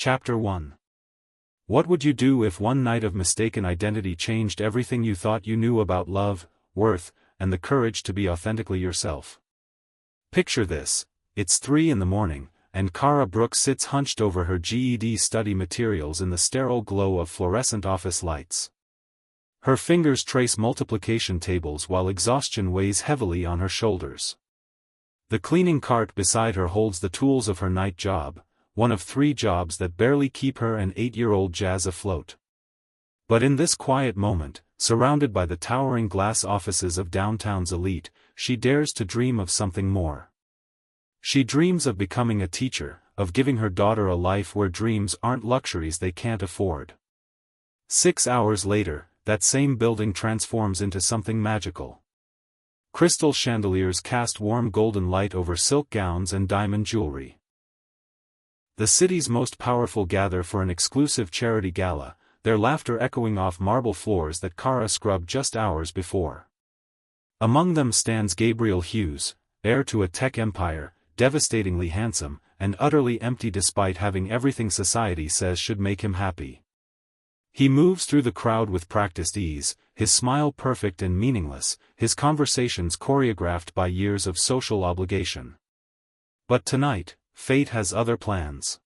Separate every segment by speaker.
Speaker 1: Chapter 1. What would you do if one night of mistaken identity changed everything you thought you knew about love, worth, and the courage to be authentically yourself? Picture this: it's 3 in the morning, and Kara Brooks sits hunched over her GED study materials in the sterile glow of fluorescent office lights. Her fingers trace multiplication tables while exhaustion weighs heavily on her shoulders. The cleaning cart beside her holds the tools of her night job, one of 3 jobs that barely keep her and 8-year-old Jazz afloat. But in this quiet moment, surrounded by the towering glass offices of downtown's elite, she dares to dream of something more. She dreams of becoming a teacher, of giving her daughter a life where dreams aren't luxuries they can't afford. 6 hours later, that same building transforms into something magical. Crystal chandeliers cast warm golden light over silk gowns and diamond jewelry. The city's most powerful gather for an exclusive charity gala, their laughter echoing off marble floors that Kara scrubbed just hours before. Among them stands Gabriel Hughes, heir to a tech empire, devastatingly handsome, and utterly empty despite having everything society says should make him happy. He moves through the crowd with practiced ease, his smile perfect and meaningless, his conversations choreographed by years of social obligation. But tonight, fate has other plans.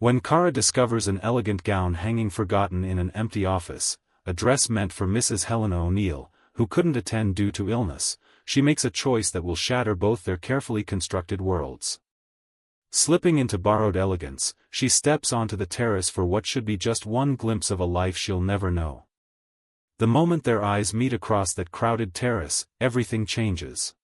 Speaker 1: When Kara discovers an elegant gown hanging forgotten in an empty office, a dress meant for Mrs. Helena O'Neill, who couldn't attend due to illness, she makes a choice that will shatter both their carefully constructed worlds. Slipping into borrowed elegance, she steps onto the terrace for what should be just one glimpse of a life she'll never know. The moment their eyes meet across that crowded terrace, everything changes.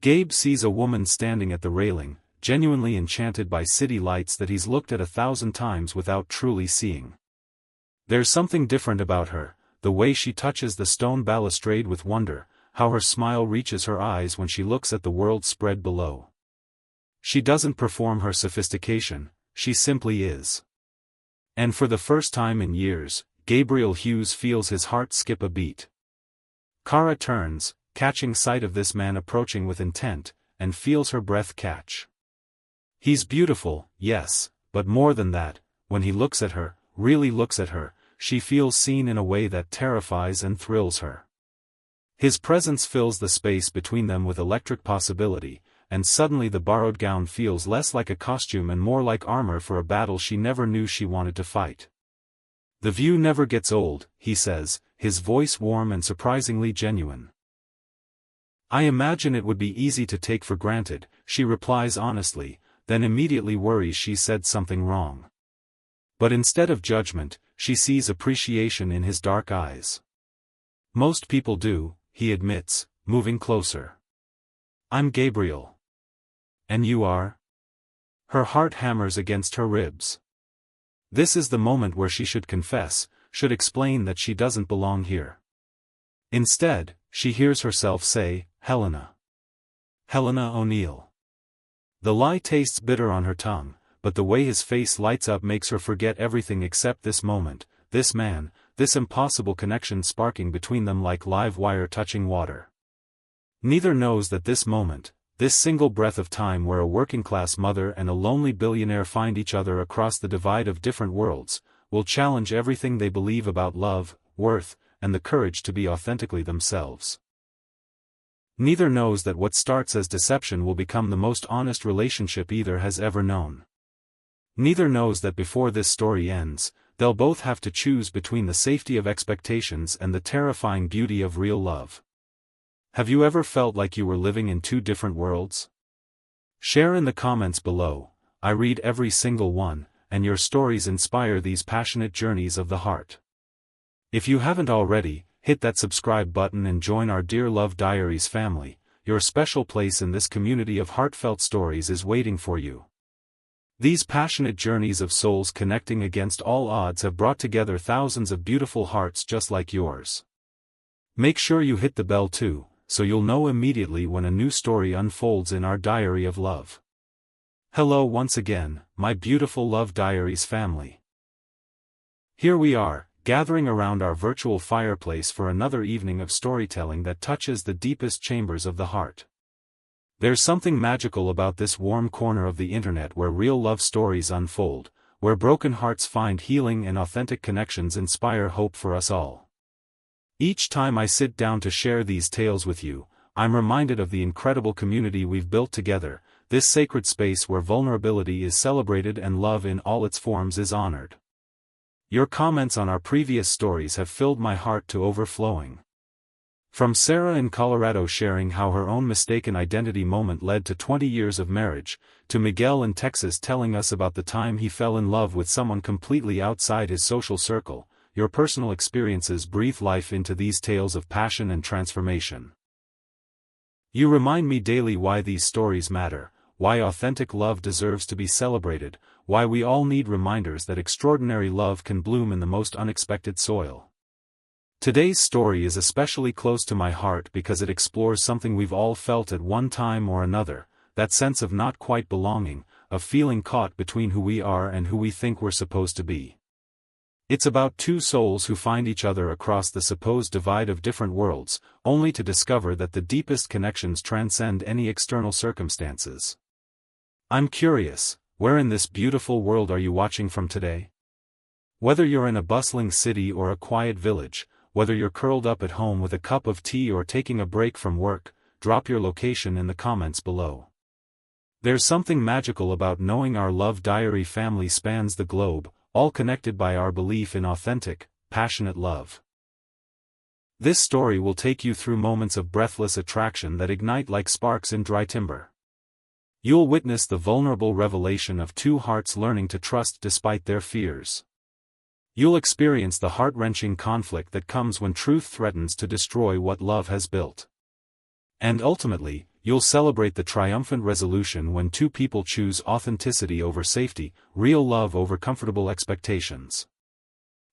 Speaker 1: Gabe sees a woman standing at the railing, genuinely enchanted by city lights that he's looked at 1,000 times without truly seeing. There's something different about her, the way she touches the stone balustrade with wonder, how her smile reaches her eyes when she looks at the world spread below. She doesn't perform her sophistication, she simply is. And for the first time in years, Gabriel Hughes feels his heart skip a beat. Kara turns, catching sight of this man approaching with intent, and feels her breath catch. He's beautiful, yes, but more than that, when he looks at her, really looks at her, she feels seen in a way that terrifies and thrills her. His presence fills the space between them with electric possibility, and suddenly the borrowed gown feels less like a costume and more like armor for a battle she never knew she wanted to fight. "The view never gets old," he says, his voice warm and surprisingly genuine. "I imagine it would be easy to take for granted," she replies honestly, then immediately worries she said something wrong. But instead of judgment, she sees appreciation in his dark eyes. "Most people do," he admits, moving closer. "I'm Gabriel. And you are?" Her heart hammers against her ribs. This is the moment where she should confess, should explain that she doesn't belong here. Instead, she hears herself say, "Helena. Helena O'Neill." The lie tastes bitter on her tongue, but the way his face lights up makes her forget everything except this moment, this man, this impossible connection sparking between them like live wire touching water. Neither knows that this moment, this single breath of time where a working-class mother and a lonely billionaire find each other across the divide of different worlds, will challenge everything they believe about love, worth, and the courage to be authentically themselves. Neither knows that what starts as deception will become the most honest relationship either has ever known. Neither knows that before this story ends, they'll both have to choose between the safety of expectations and the terrifying beauty of real love. Have you ever felt like you were living in 2 different worlds? Share in the comments below. I read every single one, and your stories inspire these passionate journeys of the heart. If you haven't already, hit that subscribe button and join our Dear Love Diaries family. Your special place in this community of heartfelt stories is waiting for you. These passionate journeys of souls connecting against all odds have brought together thousands of beautiful hearts just like yours. Make sure you hit the bell too, so you'll know immediately when a new story unfolds in our diary of love. Hello once again, my beautiful Love Diaries family. Here we are, gathering around our virtual fireplace for another evening of storytelling that touches the deepest chambers of the heart. There's something magical about this warm corner of the internet where real love stories unfold, where broken hearts find healing and authentic connections inspire hope for us all. Each time I sit down to share these tales with you, I'm reminded of the incredible community we've built together, this sacred space where vulnerability is celebrated and love in all its forms is honored. Your comments on our previous stories have filled my heart to overflowing. From Sarah in Colorado sharing how her own mistaken identity moment led to 20 years of marriage, to Miguel in Texas telling us about the time he fell in love with someone completely outside his social circle, your personal experiences breathe life into these tales of passion and transformation. You remind me daily why these stories matter, why authentic love deserves to be celebrated, why we all need reminders that extraordinary love can bloom in the most unexpected soil. Today's story is especially close to my heart because it explores something we've all felt at one time or another, that sense of not quite belonging, of feeling caught between who we are and who we think we're supposed to be. It's about two souls who find each other across the supposed divide of different worlds, only to discover that the deepest connections transcend any external circumstances. I'm curious, where in this beautiful world are you watching from today? Whether you're in a bustling city or a quiet village, whether you're curled up at home with a cup of tea or taking a break from work, drop your location in the comments below. There's something magical about knowing our Love Diary family spans the globe, all connected by our belief in authentic, passionate love. This story will take you through moments of breathless attraction that ignite like sparks in dry timber. You'll witness the vulnerable revelation of two hearts learning to trust despite their fears. You'll experience the heart-wrenching conflict that comes when truth threatens to destroy what love has built. And ultimately, you'll celebrate the triumphant resolution when two people choose authenticity over safety, real love over comfortable expectations.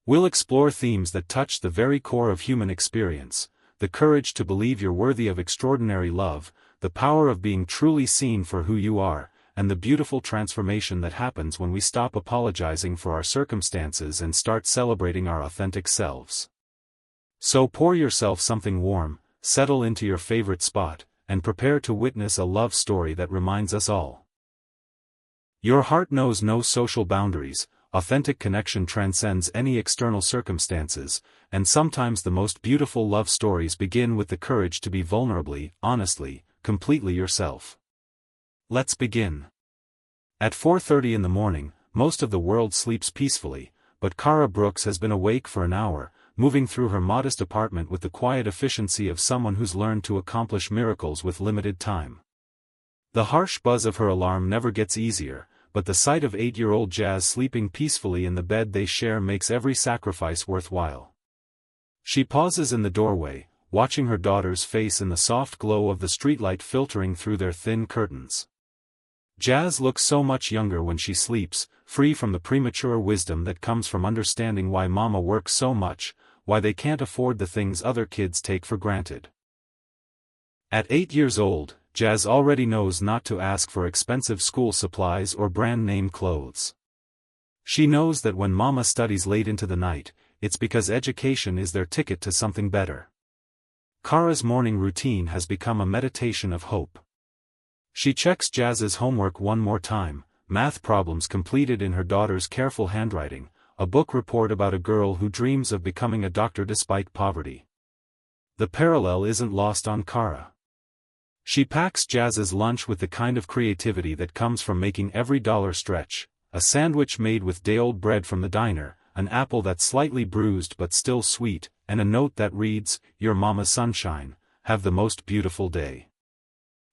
Speaker 1: We'll explore themes that touch the very core of human experience, the courage to believe you're worthy of extraordinary love, the power of being truly seen for who you are, and the beautiful transformation that happens when we stop apologizing for our circumstances and start celebrating our authentic selves. So pour yourself something warm, settle into your favorite spot, and prepare to witness a love story that reminds us all. Your heart knows no social boundaries, authentic connection transcends any external circumstances, and sometimes the most beautiful love stories begin with the courage to be vulnerably, honestly, completely yourself. Let's begin. At 4:30 in the morning, most of the world sleeps peacefully, but Kara Brooks has been awake for an hour, moving through her modest apartment with the quiet efficiency of someone who's learned to accomplish miracles with limited time. The harsh buzz of her alarm never gets easier, but the sight of 8-year-old Jazz sleeping peacefully in the bed they share makes every sacrifice worthwhile. She pauses in the doorway, watching her daughter's face in the soft glow of the streetlight filtering through their thin curtains. Jazz looks so much younger when she sleeps, free from the premature wisdom that comes from understanding why mama works so much, why they can't afford the things other kids take for granted. At 8 years old, Jazz already knows not to ask for expensive school supplies or brand-name clothes. She knows that when mama studies late into the night, it's because education is their ticket to something better. Kara's morning routine has become a meditation of hope. She checks Jazz's homework one more time, math problems completed in her daughter's careful handwriting, a book report about a girl who dreams of becoming a doctor despite poverty. The parallel isn't lost on Kara. She packs Jazz's lunch with the kind of creativity that comes from making every dollar stretch, a sandwich made with day-old bread from the diner, an apple that's slightly bruised but still sweet, and a note that reads, "Your mama's sunshine, have the most beautiful day."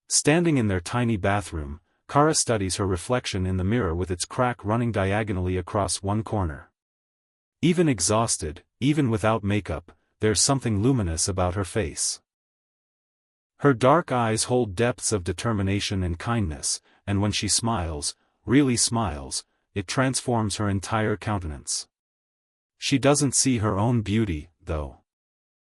Speaker 1: Standing in their tiny bathroom, Kara studies her reflection in the mirror with its crack running diagonally across one corner. Even exhausted, even without makeup, there's something luminous about her face. Her dark eyes hold depths of determination and kindness, and when she smiles, really smiles, it transforms her entire countenance. She doesn't see her own beauty, though.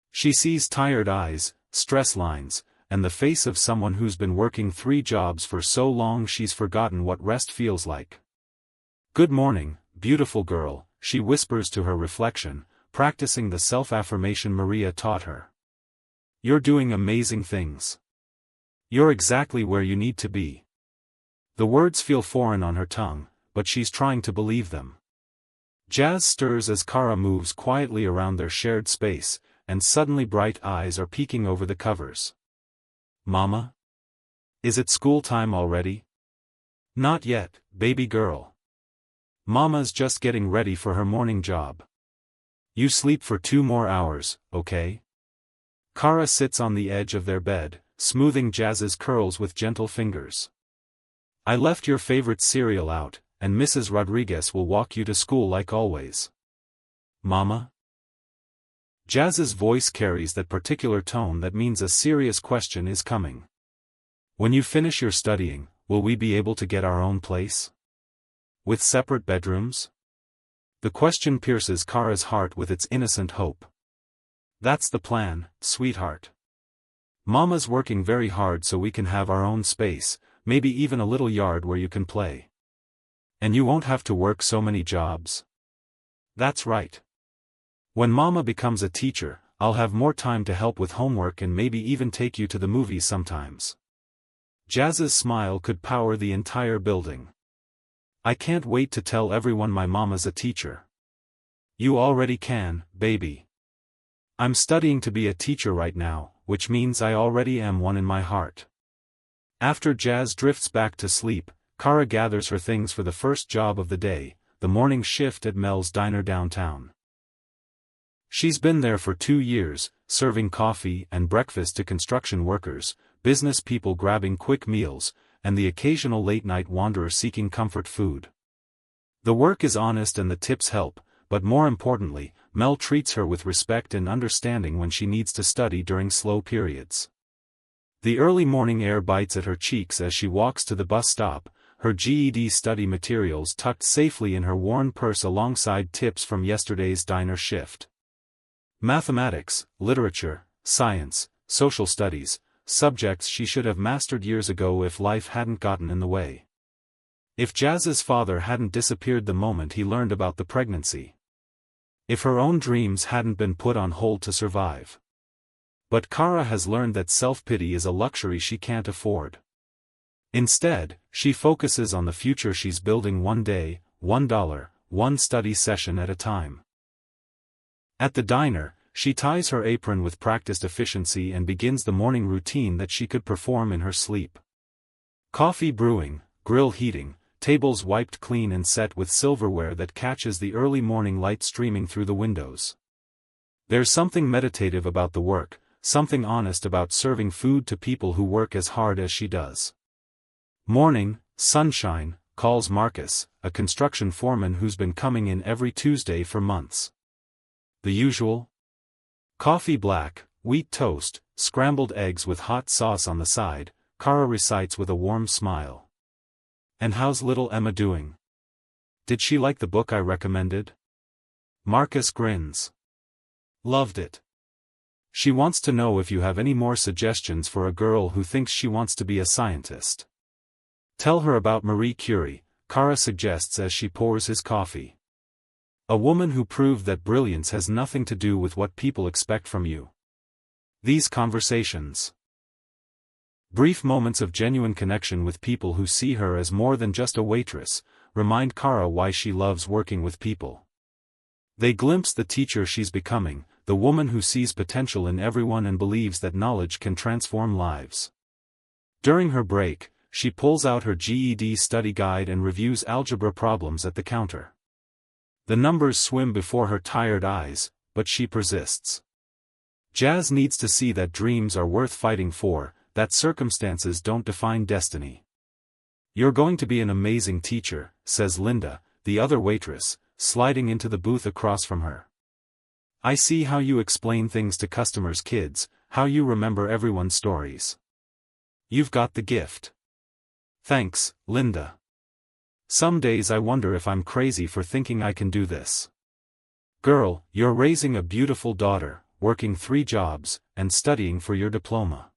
Speaker 1: She sees tired eyes, stress lines, and the face of someone who's been working 3 jobs for so long she's forgotten what rest feels like. "Good morning, beautiful girl," she whispers to her reflection, practicing the self-affirmation Maria taught her. "You're doing amazing things. You're exactly where you need to be. The words feel foreign on her tongue, but she's trying to believe them. Jazz stirs as Kara moves quietly around their shared space, and suddenly bright eyes are peeking over the covers. Mama? Is it school time already? Not yet, baby girl. Mama's just getting ready for her morning job. You sleep for 2 more hours, okay? Kara sits on the edge of their bed, smoothing Jazz's curls with gentle fingers. I left your favorite cereal out, and Mrs. Rodriguez will walk you to school like always. Mama? Jazz's voice carries that particular tone that means a serious question is coming. When you finish your studying, will we be able to get our own place? With separate bedrooms? The question pierces Kara's heart with its innocent hope. That's the plan, sweetheart. Mama's working very hard so we can have our own space, maybe even a little yard where you can play. And you won't have to work so many jobs. That's right. When Mama becomes a teacher, I'll have more time to help with homework and maybe even take you to the movies sometimes. Jazz's smile could power the entire building. I can't wait to tell everyone my mama's a teacher. You already can, baby. I'm studying to be a teacher right now, which means I already am one in my heart. After Jazz drifts back to sleep, Kara gathers her things for the first job of the day, the morning shift at Mel's Diner downtown. She's been there for 2 years, serving coffee and breakfast to construction workers, business people grabbing quick meals, and the occasional late-night wanderer seeking comfort food. The work is honest and the tips help, but more importantly, Mel treats her with respect and understanding when she needs to study during slow periods. The early morning air bites at her cheeks as she walks to the bus stop, her GED study materials tucked safely in her worn purse alongside tips from yesterday's diner shift. Mathematics, literature, science, social studies, subjects she should have mastered years ago if life hadn't gotten in the way. If Jazz's father hadn't disappeared the moment he learned about the pregnancy. If her own dreams hadn't been put on hold to survive. But Kara has learned that self-pity is a luxury she can't afford. Instead, she focuses on the future she's building one day, $1, one study session at a time. At the diner, she ties her apron with practiced efficiency and begins the morning routine that she could perform in her sleep. Coffee brewing, grill heating, tables wiped clean and set with silverware that catches the early morning light streaming through the windows. There's something meditative about the work, something honest about serving food to people who work as hard as she does. Morning, sunshine, calls Marcus, a construction foreman who's been coming in every Tuesday for months. The usual? Coffee black, wheat toast, scrambled eggs with hot sauce on the side, Kara recites with a warm smile. And how's little Emma doing? Did she like the book I recommended? Marcus grins. Loved it. She wants to know if you have any more suggestions for a girl who thinks she wants to be a scientist. Tell her about Marie Curie, Kara suggests as she pours his coffee. A woman who proved that brilliance has nothing to do with what people expect from you. These conversations. Brief moments of genuine connection with people who see her as more than just a waitress, remind Kara why she loves working with people. They glimpse the teacher she's becoming, the woman who sees potential in everyone and believes that knowledge can transform lives. During her break, she pulls out her GED study guide and reviews algebra problems at the counter. The numbers swim before her tired eyes, but she persists. Jazz needs to see that dreams are worth fighting for, that circumstances don't define destiny. You're going to be an amazing teacher, says Linda, the other waitress, sliding into the booth across from her. I see how you explain things to customers' kids, how you remember everyone's stories. You've got the gift. Thanks, Linda. Some days I wonder if I'm crazy for thinking I can do this. Girl, you're raising a beautiful daughter, working 3 jobs, and studying for your diploma.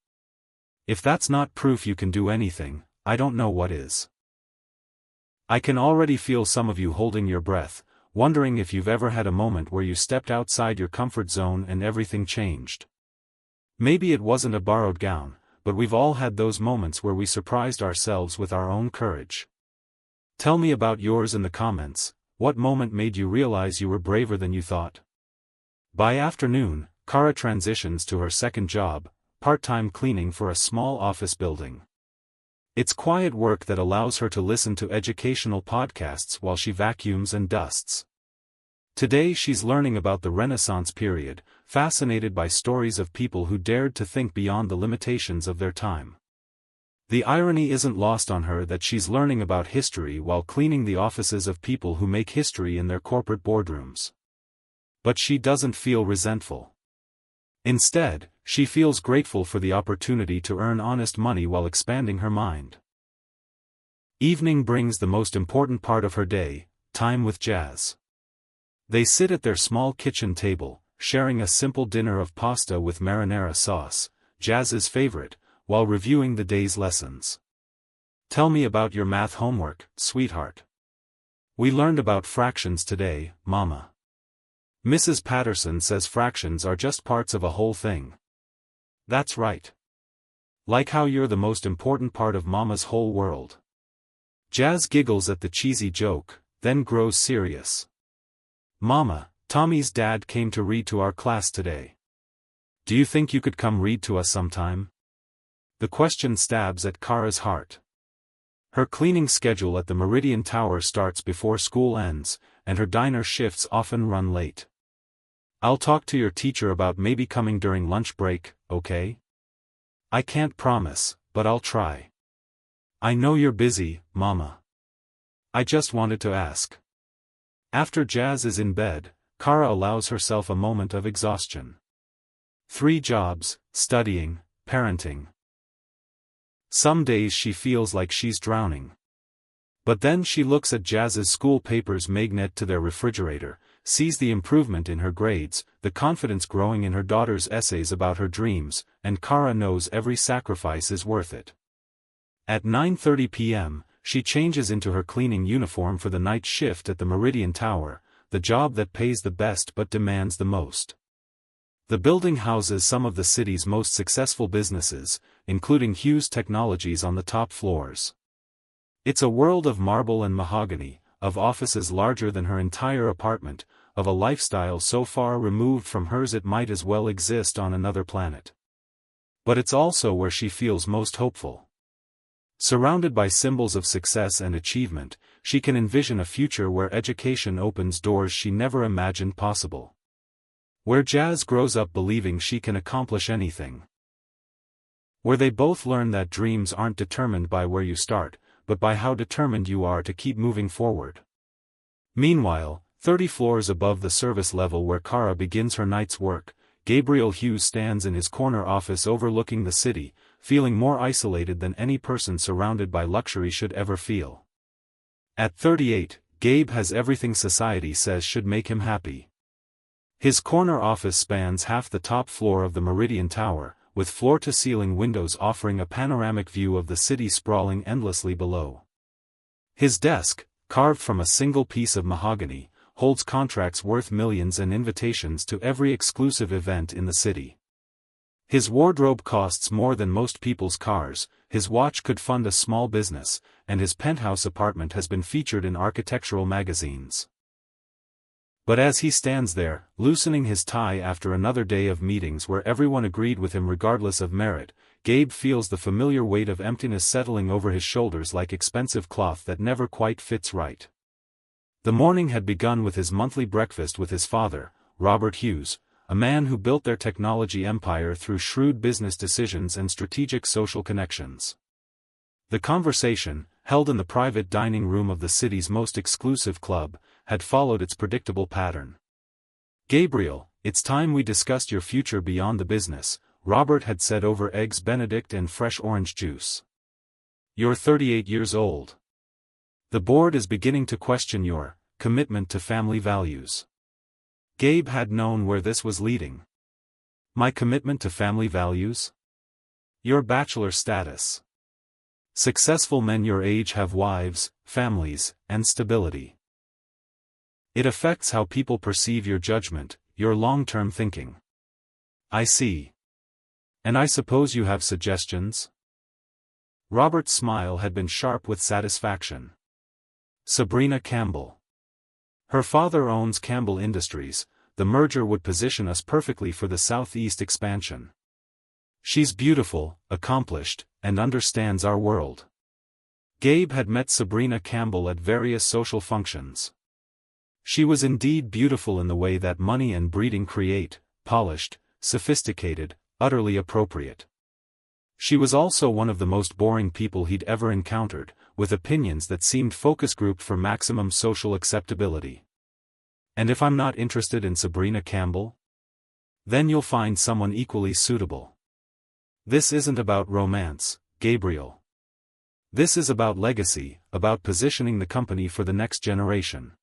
Speaker 1: If that's not proof you can do anything, I don't know what is. I can already feel some of you holding your breath, wondering if you've ever had a moment where you stepped outside your comfort zone and everything changed. Maybe it wasn't a borrowed gown, but we've all had those moments where we surprised ourselves with our own courage. Tell me about yours in the comments. What moment made you realize you were braver than you thought? By afternoon, Kara transitions to her second job, part-time cleaning for a small office building. It's quiet work that allows her to listen to educational podcasts while she vacuums and dusts. Today she's learning about the Renaissance period, fascinated by stories of people who dared to think beyond the limitations of their time. The irony isn't lost on her that she's learning about history while cleaning the offices of people who make history in their corporate boardrooms. But she doesn't feel resentful. Instead, she feels grateful for the opportunity to earn honest money while expanding her mind. Evening brings the most important part of her day, time with Jazz. They sit at their small kitchen table, sharing a simple dinner of pasta with marinara sauce, Jazz's favorite, while reviewing the day's lessons. Tell me about your math homework, sweetheart. We learned about fractions today, Mama. Mrs. Patterson says fractions are just parts of a whole thing. That's right. Like how you're the most important part of Mama's whole world. Jazz giggles at the cheesy joke, then grows serious. Mama, Tommy's dad came to read to our class today. Do you think you could come read to us sometime? The question stabs at Kara's heart. Her cleaning schedule at the Meridian Tower starts before school ends, and her diner shifts often run late. I'll talk to your teacher about maybe coming during lunch break, okay? I can't promise, but I'll try. I know you're busy, Mama. I just wanted to ask. After Jazz is in bed, Kara allows herself a moment of exhaustion. 3 jobs, studying, parenting. Some days she feels like she's drowning. But then she looks at Jazz's school papers magnet to their refrigerator, sees the improvement in her grades, the confidence growing in her daughter's essays about her dreams, and Kara knows every sacrifice is worth it. At 9:30 p.m., she changes into her cleaning uniform for the night shift at the Meridian Tower, the job that pays the best but demands the most. The building houses some of the city's most successful businesses, including Hughes Technologies on the top floors. It's a world of marble and mahogany, of offices larger than her entire apartment, of a lifestyle so far removed from hers it might as well exist on another planet. But it's also where she feels most hopeful. Surrounded by symbols of success and achievement, she can envision a future where education opens doors she never imagined possible. Where Jazz grows up believing she can accomplish anything. Where they both learn that dreams aren't determined by where you start, but by how determined you are to keep moving forward. Meanwhile, 30 floors above the service level where Kara begins her night's work, Gabriel Hughes stands in his corner office overlooking the city, feeling more isolated than any person surrounded by luxury should ever feel. At 38, Gabe has everything society says should make him happy. His corner office spans half the top floor of the Meridian Tower, with floor-to-ceiling windows offering a panoramic view of the city sprawling endlessly below. His desk, carved from a single piece of mahogany, holds contracts worth millions and invitations to every exclusive event in the city. His wardrobe costs more than most people's cars, his watch could fund a small business, and his penthouse apartment has been featured in architectural magazines. But as he stands there, loosening his tie after another day of meetings where everyone agreed with him regardless of merit, Gabe feels the familiar weight of emptiness settling over his shoulders like expensive cloth that never quite fits right. The morning had begun with his monthly breakfast with his father, Robert Hughes, a man who built their technology empire through shrewd business decisions and strategic social connections. The conversation, held in the private dining room of the city's most exclusive club, had followed its predictable pattern. "Gabriel, it's time we discussed your future beyond the business," Robert had said over eggs Benedict and fresh orange juice. "You're 38 years old. The board is beginning to question your commitment to family values." Gabe had known where this was leading. "My commitment to family values? Your bachelor status. Successful men your age have wives, families, and stability. It affects how people perceive your judgment, your long-term thinking." "I see. And I suppose you have suggestions? Robert's smile had been sharp with satisfaction. Sabrina Campbell. Her father owns Campbell Industries. The merger would position us perfectly for the Southeast expansion. She's beautiful, accomplished, and understands our world. Gabe had met Sabrina Campbell at various social functions. She was indeed beautiful in the way that money and breeding create, polished, sophisticated, utterly appropriate. She was also one of the most boring people he'd ever encountered, with opinions that seemed focus grouped for maximum social acceptability. And if I'm not interested in Sabrina Campbell? Then you'll find someone equally suitable. This isn't about romance, Gabriel. This is about legacy, about positioning the company for the next generation.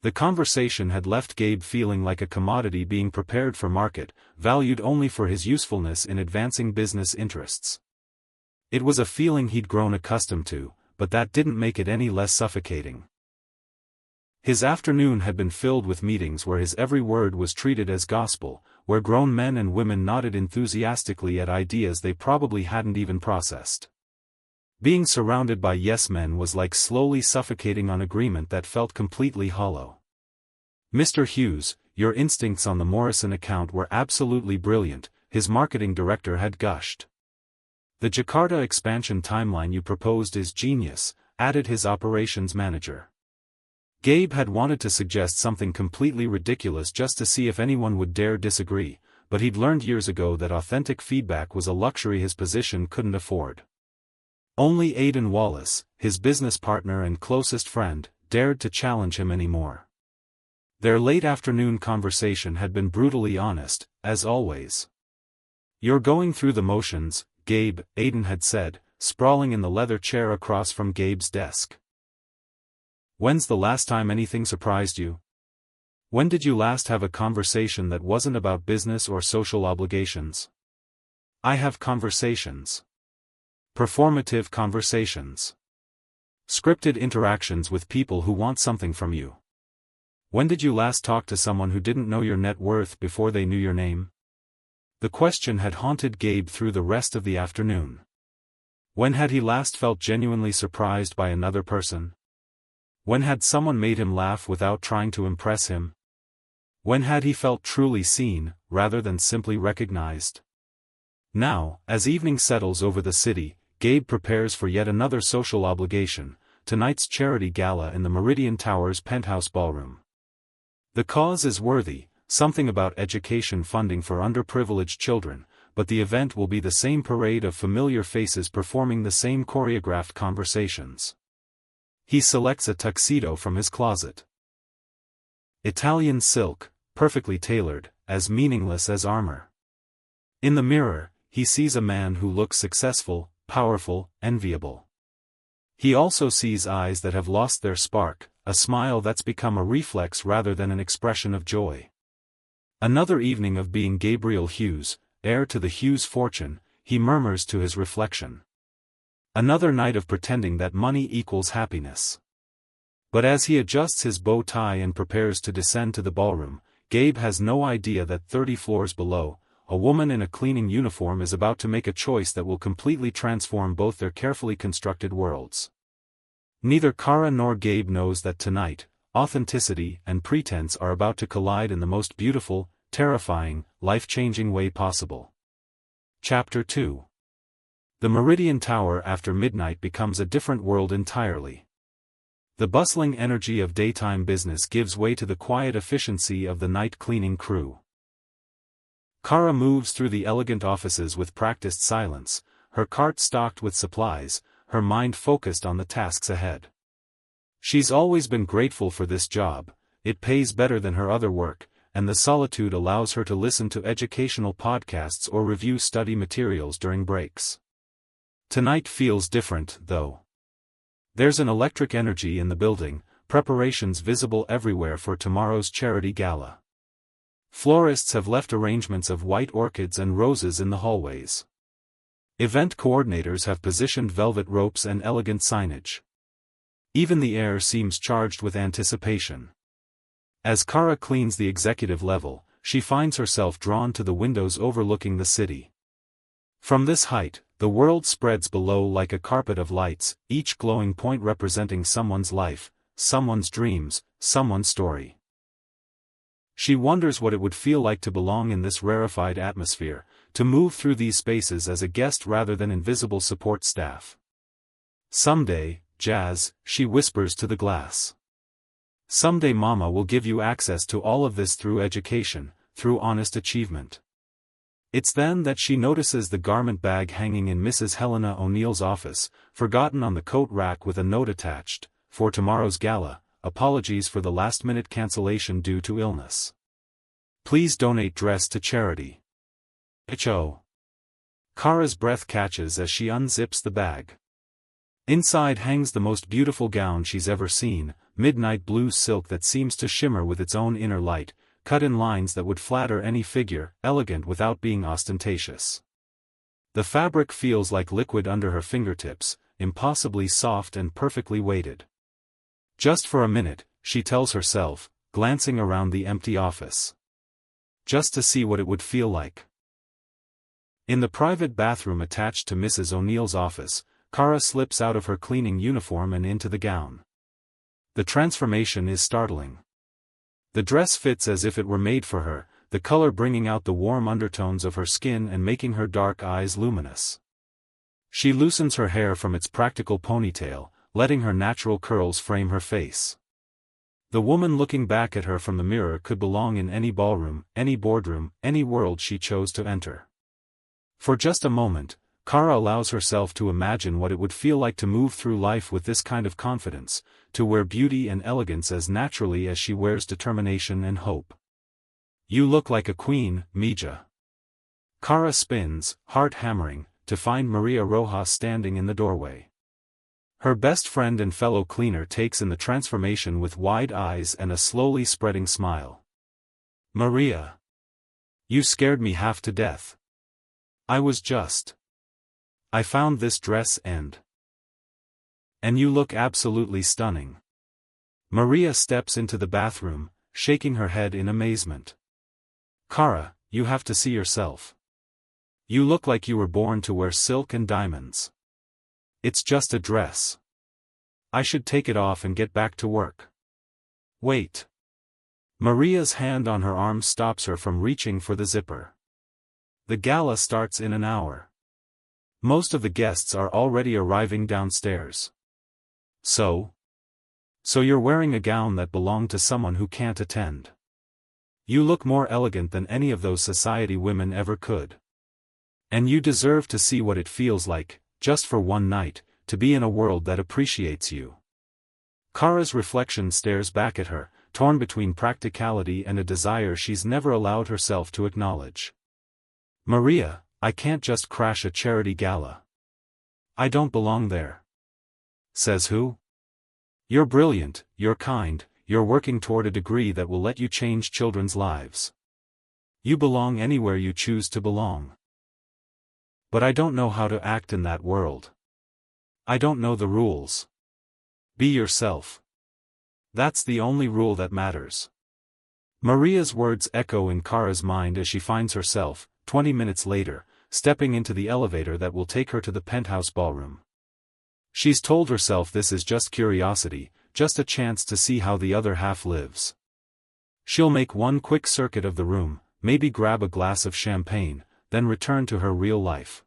Speaker 1: The conversation had left Gabe feeling like a commodity being prepared for market, valued only for his usefulness in advancing business interests. It was a feeling he'd grown accustomed to, but that didn't make it any less suffocating. His afternoon had been filled with meetings where his every word was treated as gospel, where grown men and women nodded enthusiastically at ideas they probably hadn't even processed. Being surrounded by yes-men was like slowly suffocating on agreement that felt completely hollow. Mr. Hughes, your instincts on the Morrison account were absolutely brilliant, his marketing director had gushed. The Jakarta expansion timeline you proposed is genius, added his operations manager. Gabe had wanted to suggest something completely ridiculous just to see if anyone would dare disagree, but he'd learned years ago that authentic feedback was a luxury his position couldn't afford. Only Aidan Wallace, his business partner and closest friend, dared to challenge him anymore. Their late afternoon conversation had been brutally honest, as always. "You're going through the motions, Gabe," Aidan had said, sprawling in the leather chair across from Gabe's desk. "When's the last time anything surprised you? When did you last have a conversation that wasn't about business or social obligations?" "I have conversations. Performative conversations. Scripted interactions with people who want something from you. When did you last talk to someone who didn't know your net worth before they knew your name?" The question had haunted Gabe through the rest of the afternoon. When had he last felt genuinely surprised by another person? When had someone made him laugh without trying to impress him? When had he felt truly seen, rather than simply recognized? Now, as evening settles over the city, Gabe prepares for yet another social obligation, tonight's charity gala in the Meridian Towers penthouse ballroom. The cause is worthy, something about education funding for underprivileged children, but the event will be the same parade of familiar faces performing the same choreographed conversations. He selects a tuxedo from his closet. Italian silk, perfectly tailored, as meaningless as armor. In the mirror, he sees a man who looks successful, powerful, enviable. He also sees eyes that have lost their spark, a smile that's become a reflex rather than an expression of joy. Another evening of being Gabriel Hughes, heir to the Hughes fortune, he murmurs to his reflection. Another night of pretending that money equals happiness. But as he adjusts his bow tie and prepares to descend to the ballroom, Gabe has no idea that 30 floors below, a woman in a cleaning uniform is about to make a choice that will completely transform both their carefully constructed worlds. Neither Kara nor Gabe knows that tonight, authenticity and pretense are about to collide in the most beautiful, terrifying, life-changing way possible. Chapter 2. The Meridian Tower after midnight becomes a different world entirely. The bustling energy of daytime business gives way to the quiet efficiency of the night cleaning crew. Kara moves through the elegant offices with practiced silence, her cart stocked with supplies, her mind focused on the tasks ahead. She's always been grateful for this job, it pays better than her other work, and the solitude allows her to listen to educational podcasts or review study materials during breaks. Tonight feels different, though. There's an electric energy in the building, preparations visible everywhere for tomorrow's charity gala. Florists have left arrangements of white orchids and roses in the hallways. Event coordinators have positioned velvet ropes and elegant signage. Even the air seems charged with anticipation. As Kara cleans the executive level, she finds herself drawn to the windows overlooking the city. From this height, the world spreads below like a carpet of lights, each glowing point representing someone's life, someone's dreams, someone's story. She wonders what it would feel like to belong in this rarefied atmosphere, to move through these spaces as a guest rather than invisible support staff. Someday, Jazz, she whispers to the glass. Someday Mama will give you access to all of this through education, through honest achievement. It's then that she notices the garment bag hanging in Mrs. Helena O'Neill's office, forgotten on the coat rack with a note attached, "For tomorrow's gala, apologies for the last-minute cancellation due to illness. Please donate dress to charity." H.O. Kara's breath catches as she unzips the bag. Inside hangs the most beautiful gown she's ever seen, midnight blue silk that seems to shimmer with its own inner light, cut in lines that would flatter any figure, elegant without being ostentatious. The fabric feels like liquid under her fingertips, impossibly soft and perfectly weighted. Just for a minute, she tells herself, glancing around the empty office. Just to see what it would feel like. In the private bathroom attached to Mrs. O'Neill's office, Kara slips out of her cleaning uniform and into the gown. The transformation is startling. The dress fits as if it were made for her, the color bringing out the warm undertones of her skin and making her dark eyes luminous. She loosens her hair from its practical ponytail, letting her natural curls frame her face. The woman looking back at her from the mirror could belong in any ballroom, any boardroom, any world she chose to enter. For just a moment, Kara allows herself to imagine what it would feel like to move through life with this kind of confidence, to wear beauty and elegance as naturally as she wears determination and hope. "You look like a queen, Mija." Kara spins, heart hammering, to find Maria Rojas standing in the doorway. Her best friend and fellow cleaner takes in the transformation with wide eyes and a slowly spreading smile. "Maria. You scared me half to death. I found this dress and you look absolutely stunning." Maria steps into the bathroom, shaking her head in amazement. "Kara, you have to see yourself. You look like you were born to wear silk and diamonds. It's just a dress. I should take it off and get back to work." "Wait." Maria's hand on her arm stops her from reaching for the zipper. "The gala starts in an hour. Most of the guests are already arriving downstairs. So you're wearing a gown that belonged to someone who can't attend. You look more elegant than any of those society women ever could. And you deserve to see what it feels like, just for one night, to be in a world that appreciates you." Kara's reflection stares back at her, torn between practicality and a desire she's never allowed herself to acknowledge. "Maria, I can't just crash a charity gala. I don't belong there." "Says who? You're brilliant, you're kind, you're working toward a degree that will let you change children's lives. You belong anywhere you choose to belong. But I don't know how to act in that world. I don't know the rules. Be yourself. That's the only rule that matters." Maria's words echo in Kara's mind as she finds herself, 20 minutes later, stepping into the elevator that will take her to the penthouse ballroom. She's told herself this is just curiosity, just a chance to see how the other half lives. She'll make one quick circuit of the room, maybe grab a glass of champagne, then return to her real life.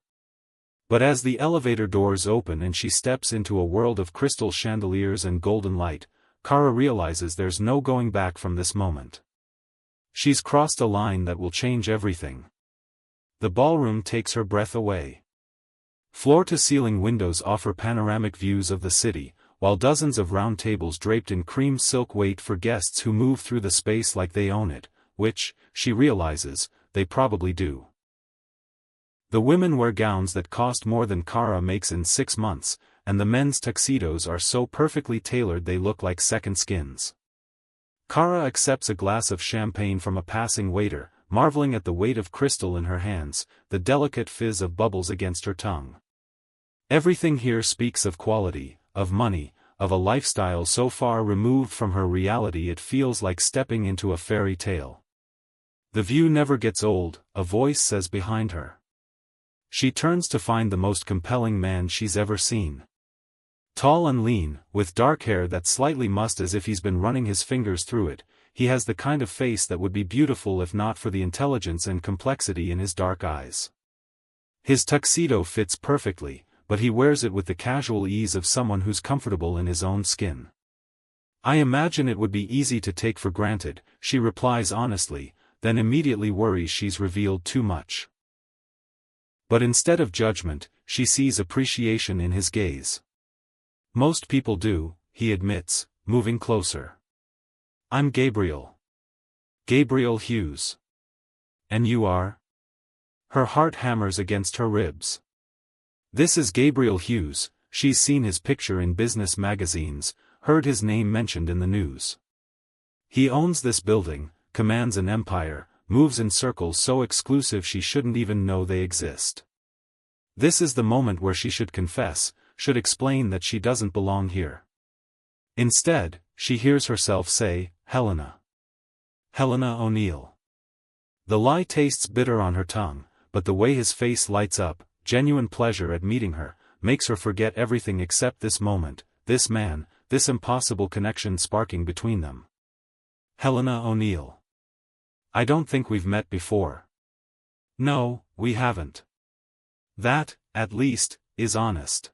Speaker 1: But as the elevator doors open and she steps into a world of crystal chandeliers and golden light, Kara realizes there's no going back from this moment. She's crossed a line that will change everything. The ballroom takes her breath away. Floor-to-ceiling windows offer panoramic views of the city, while dozens of round tables draped in cream silk wait for guests who move through the space like they own it, which, she realizes, they probably do. The women wear gowns that cost more than Kara makes in 6 months, and the men's tuxedos are so perfectly tailored they look like second skins. Kara accepts a glass of champagne from a passing waiter, marveling at the weight of crystal in her hands, the delicate fizz of bubbles against her tongue. Everything here speaks of quality, of money, of a lifestyle so far removed from her reality it feels like stepping into a fairy tale. "The view never gets old," a voice says behind her. She turns to find the most compelling man she's ever seen. Tall and lean, with dark hair that's slightly mussed as if he's been running his fingers through it, he has the kind of face that would be beautiful if not for the intelligence and complexity in his dark eyes. His tuxedo fits perfectly, but he wears it with the casual ease of someone who's comfortable in his own skin. I imagine it would be easy to take for granted, she replies honestly, then immediately worries she's revealed too much. But instead of judgment, she sees appreciation in his gaze. Most people do, he admits, moving closer. I'm Gabriel. Gabriel Hughes. And you are? Her heart hammers against her ribs. This is Gabriel Hughes. She's seen his picture in business magazines, heard his name mentioned in the news. He owns this building, commands an empire, moves in circles so exclusive she shouldn't even know they exist. This is the moment where she should confess, should explain that she doesn't belong here. Instead, she hears herself say, Helena. Helena O'Neill. The lie tastes bitter on her tongue, but the way his face lights up, genuine pleasure at meeting her, makes her forget everything except this moment, this man, this impossible connection sparking between them. Helena O'Neill. I don't think we've met before. No, we haven't. That, at least, is honest.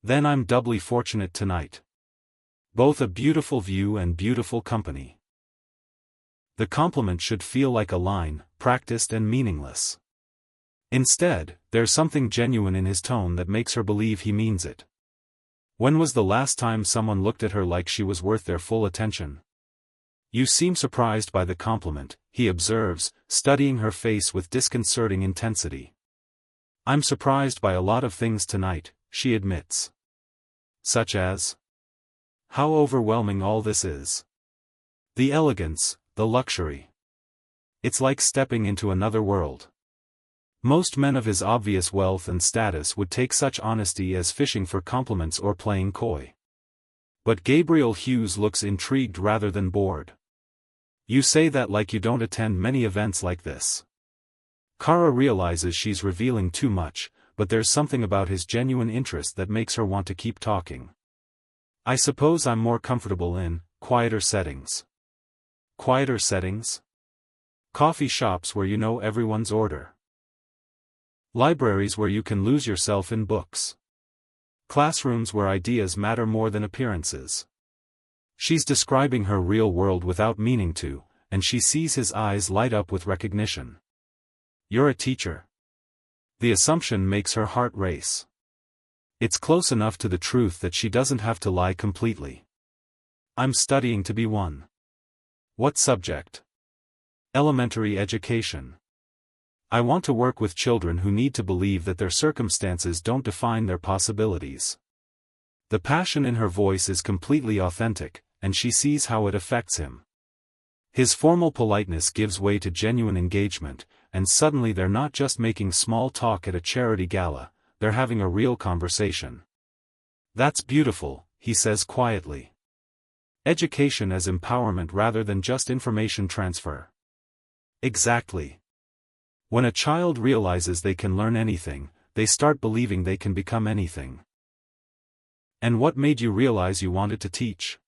Speaker 1: Then I'm doubly fortunate tonight. Both a beautiful view and beautiful company. The compliment should feel like a line, practiced and meaningless. Instead, there's something genuine in his tone that makes her believe he means it. When was the last time someone looked at her like she was worth their full attention? You seem surprised by the compliment, he observes, studying her face with disconcerting intensity. I'm surprised by a lot of things tonight, she admits. Such as? How overwhelming all this is. The elegance, the luxury. It's like stepping into another world. Most men of his obvious wealth and status would take such honesty as fishing for compliments or playing coy. But Gabriel Hughes looks intrigued rather than bored. You say that like you don't attend many events like this. Kara realizes she's revealing too much, but there's something about his genuine interest that makes her want to keep talking. I suppose I'm more comfortable in quieter settings. Quieter settings? Coffee shops where you know everyone's order. Libraries where you can lose yourself in books. Classrooms where ideas matter more than appearances. She's describing her real world without meaning to, and she sees his eyes light up with recognition. You're a teacher. The assumption makes her heart race. It's close enough to the truth that she doesn't have to lie completely. I'm studying to be one. What subject? Elementary education. I want to work with children who need to believe that their circumstances don't define their possibilities. The passion in her voice is completely authentic, and she sees how it affects him. His formal politeness gives way to genuine engagement, and suddenly they're not just making small talk at a charity gala, they're having a real conversation. That's beautiful, he says quietly. Education as empowerment rather than just information transfer. Exactly. When a child realizes they can learn anything, they start believing they can become anything. And what made you realize you wanted to teach?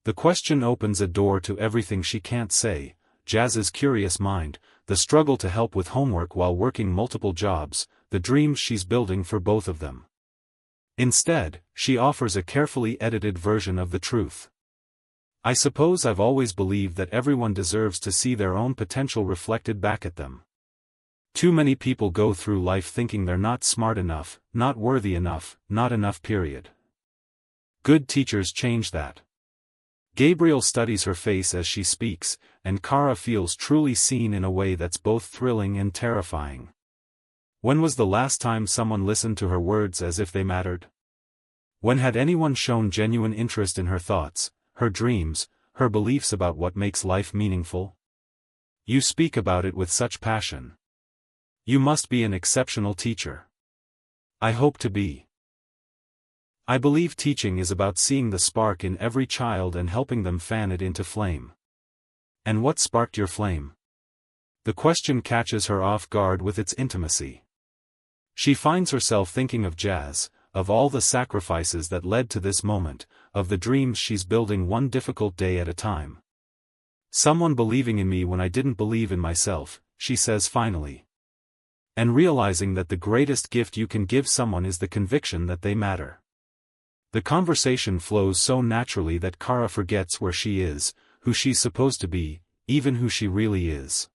Speaker 1: The question opens a door to everything she can't say, Jazz's curious mind, the struggle to help with homework while working multiple jobs, the dreams she's building for both of them. Instead, she offers a carefully edited version of the truth. I suppose I've always believed that everyone deserves to see their own potential reflected back at them. Too many people go through life thinking they're not smart enough, not worthy enough, not enough period. Good teachers change that. Gabriel studies her face as she speaks, and Kara feels truly seen in a way that's both thrilling and terrifying. When was the last time someone listened to her words as if they mattered? When had anyone shown genuine interest in her thoughts, her dreams, her beliefs about what makes life meaningful? You speak about it with such passion. You must be an exceptional teacher. I hope to be. I believe teaching is about seeing the spark in every child and helping them fan it into flame. And what sparked your flame? The question catches her off guard with its intimacy. She finds herself thinking of Jazz, of all the sacrifices that led to this moment, of the dreams she's building one difficult day at a time. Someone believing in me when I didn't believe in myself, she says finally. And realizing that the greatest gift you can give someone is the conviction that they matter. The conversation flows so naturally that Kara forgets where she is, who she's supposed to be, even who she really is.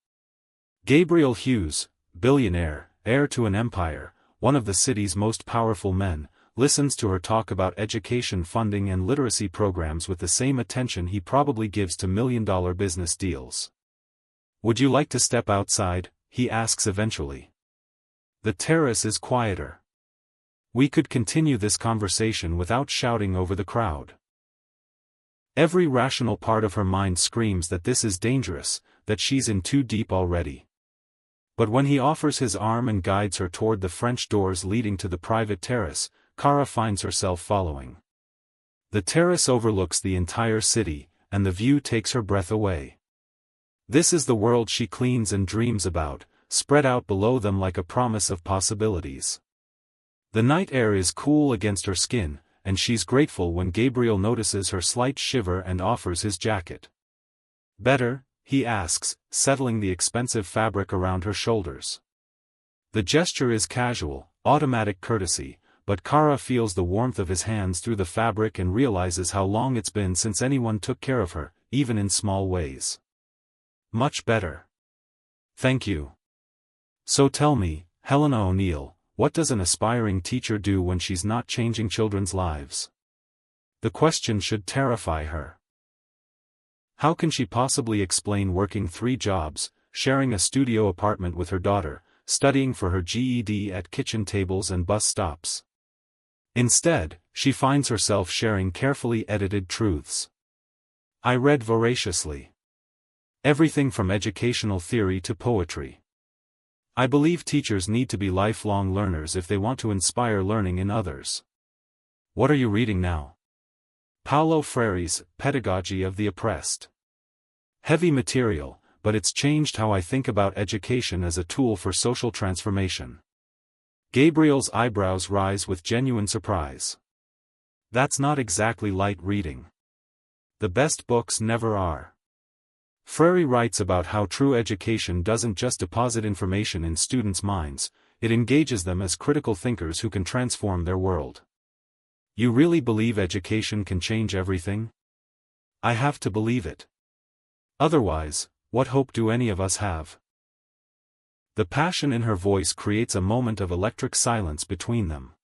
Speaker 1: Gabriel Hughes, billionaire, heir to an empire, one of the city's most powerful men, listens to her talk about education funding and literacy programs with the same attention he probably gives to million-dollar business deals. "Would you like to step outside?" he asks eventually. The terrace is quieter. We could continue this conversation without shouting over the crowd. Every rational part of her mind screams that this is dangerous, that she's in too deep already. But when he offers his arm and guides her toward the French doors leading to the private terrace, Kara finds herself following. The terrace overlooks the entire city, and the view takes her breath away. This is the world she cleans and dreams about, spread out below them like a promise of possibilities. The night air is cool against her skin, and she's grateful when Gabriel notices her slight shiver and offers his jacket. "Better?" he asks, settling the expensive fabric around her shoulders. The gesture is casual, automatic courtesy, but Kara feels the warmth of his hands through the fabric and realizes how long it's been since anyone took care of her, even in small ways. "Much better. Thank you. So tell me, Helena O'Neill, what does an aspiring teacher do when she's not changing children's lives?" The question should terrify her. How can she possibly explain working 3 jobs, sharing a studio apartment with her daughter, studying for her GED at kitchen tables and bus stops? Instead, she finds herself sharing carefully edited truths. "I read voraciously. Everything from educational theory to poetry. I believe teachers need to be lifelong learners if they want to inspire learning in others." "What are you reading now?" Paulo Freire's Pedagogy of the Oppressed. Heavy material, but it's changed how I think about education as a tool for social transformation. Gabriel's eyebrows rise with genuine surprise. That's not exactly light reading. The best books never are. Freire writes about how true education doesn't just deposit information in students' minds, it engages them as critical thinkers who can transform their world. "You really believe education can change everything?" "I have to believe it. Otherwise, what hope do any of us have?" The passion in her voice creates a moment of electric silence between them.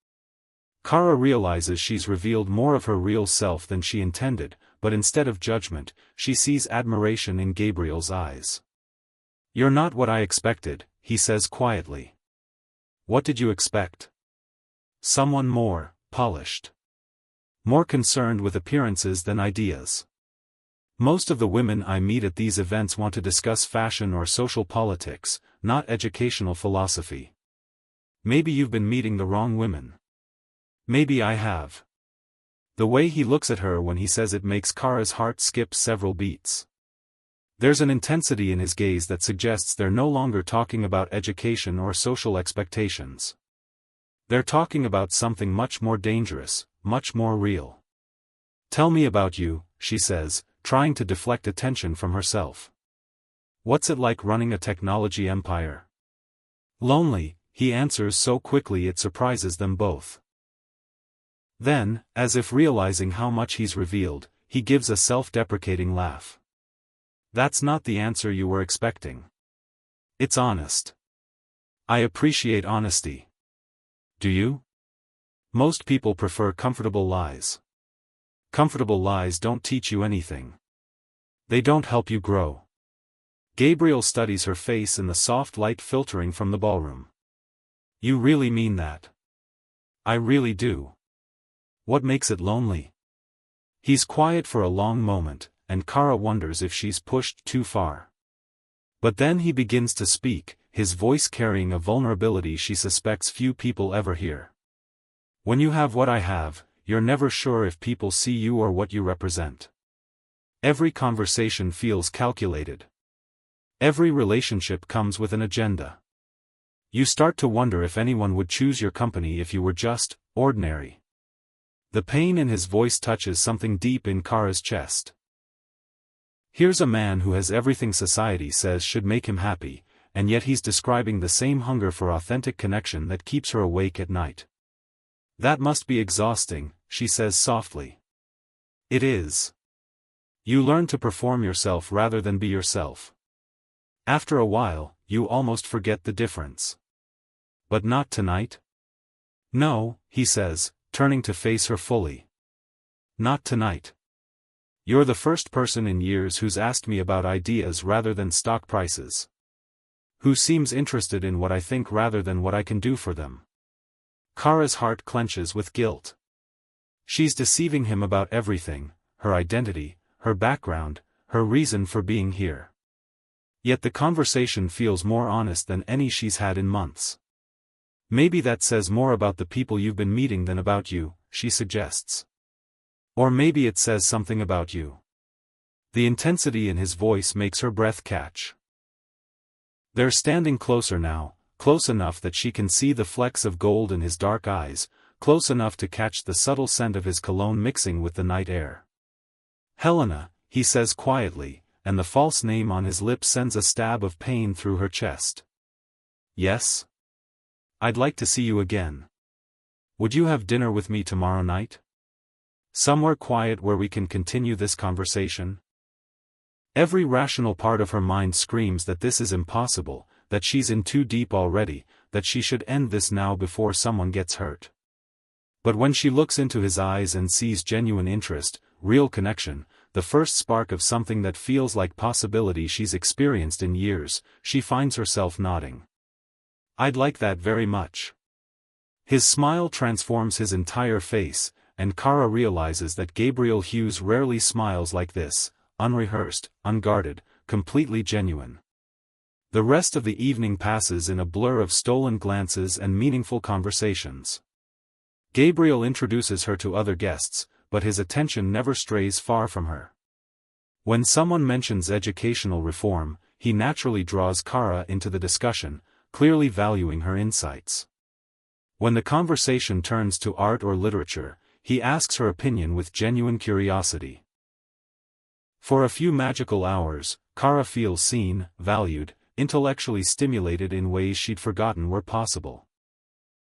Speaker 1: Kara realizes she's revealed more of her real self than she intended, but instead of judgment, she sees admiration in Gabriel's eyes. "You're not what I expected," he says quietly. "What did you expect?" "Someone more polished. More concerned with appearances than ideas. Most of the women I meet at these events want to discuss fashion or social politics, not educational philosophy. Maybe you've been meeting the wrong women." "Maybe I have." The way he looks at her when he says it makes Kara's heart skip several beats. There's an intensity in his gaze that suggests they're no longer talking about education or social expectations. They're talking about something much more dangerous, much more real. "Tell me about you," she says, trying to deflect attention from herself. "What's it like running a technology empire?" "Lonely," he answers so quickly it surprises them both. Then, as if realizing how much he's revealed, he gives a self-deprecating laugh. "That's not the answer you were expecting. It's honest. I appreciate honesty." "Do you?" "Most people prefer comfortable lies. Comfortable lies don't teach you anything. They don't help you grow." Gabriel studies her face in the soft light filtering from the ballroom. "You really mean that?" "I really do." "What makes it lonely?" He's quiet for a long moment, and Kara wonders if she's pushed too far. But then he begins to speak, his voice carrying a vulnerability she suspects few people ever hear. "When you have what I have, you're never sure if people see you or what you represent. Every conversation feels calculated. Every relationship comes with an agenda. You start to wonder if anyone would choose your company if you were just ordinary. The pain in his voice touches something deep in Kara's chest. Here's a man who has everything society says should make him happy, and yet he's describing the same hunger for authentic connection that keeps her awake at night. That must be exhausting, she says softly. It is. You learn to perform yourself rather than be yourself. After a while, you almost forget the difference. But not tonight? No, he says, turning to face her fully. Not tonight. You're the first person in years who's asked me about ideas rather than stock prices. Who seems interested in what I think rather than what I can do for them. Kara's heart clenches with guilt. She's deceiving him about everything, her identity, her background, her reason for being here. Yet the conversation feels more honest than any she's had in months. Maybe that says more about the people you've been meeting than about you, she suggests. Or maybe it says something about you. The intensity in his voice makes her breath catch. They're standing closer now, close enough that she can see the flecks of gold in his dark eyes, close enough to catch the subtle scent of his cologne mixing with the night air. Helena, he says quietly, and the false name on his lips sends a stab of pain through her chest. Yes? I'd like to see you again. Would you have dinner with me tomorrow night? Somewhere quiet where we can continue this conversation? Every rational part of her mind screams that this is impossible, that she's in too deep already, that she should end this now before someone gets hurt. But when she looks into his eyes and sees genuine interest, real connection, the first spark of something that feels like possibility she's experienced in years, she finds herself nodding. I'd like that very much. His smile transforms his entire face, and Kara realizes that Gabriel Hughes rarely smiles like this, unrehearsed, unguarded, completely genuine. The rest of the evening passes in a blur of stolen glances and meaningful conversations. Gabriel introduces her to other guests, but his attention never strays far from her. When someone mentions educational reform, he naturally draws Kara into the discussion, clearly valuing her insights. When the conversation turns to art or literature, he asks her opinion with genuine curiosity. For a few magical hours, Kara feels seen, valued, intellectually stimulated in ways she'd forgotten were possible.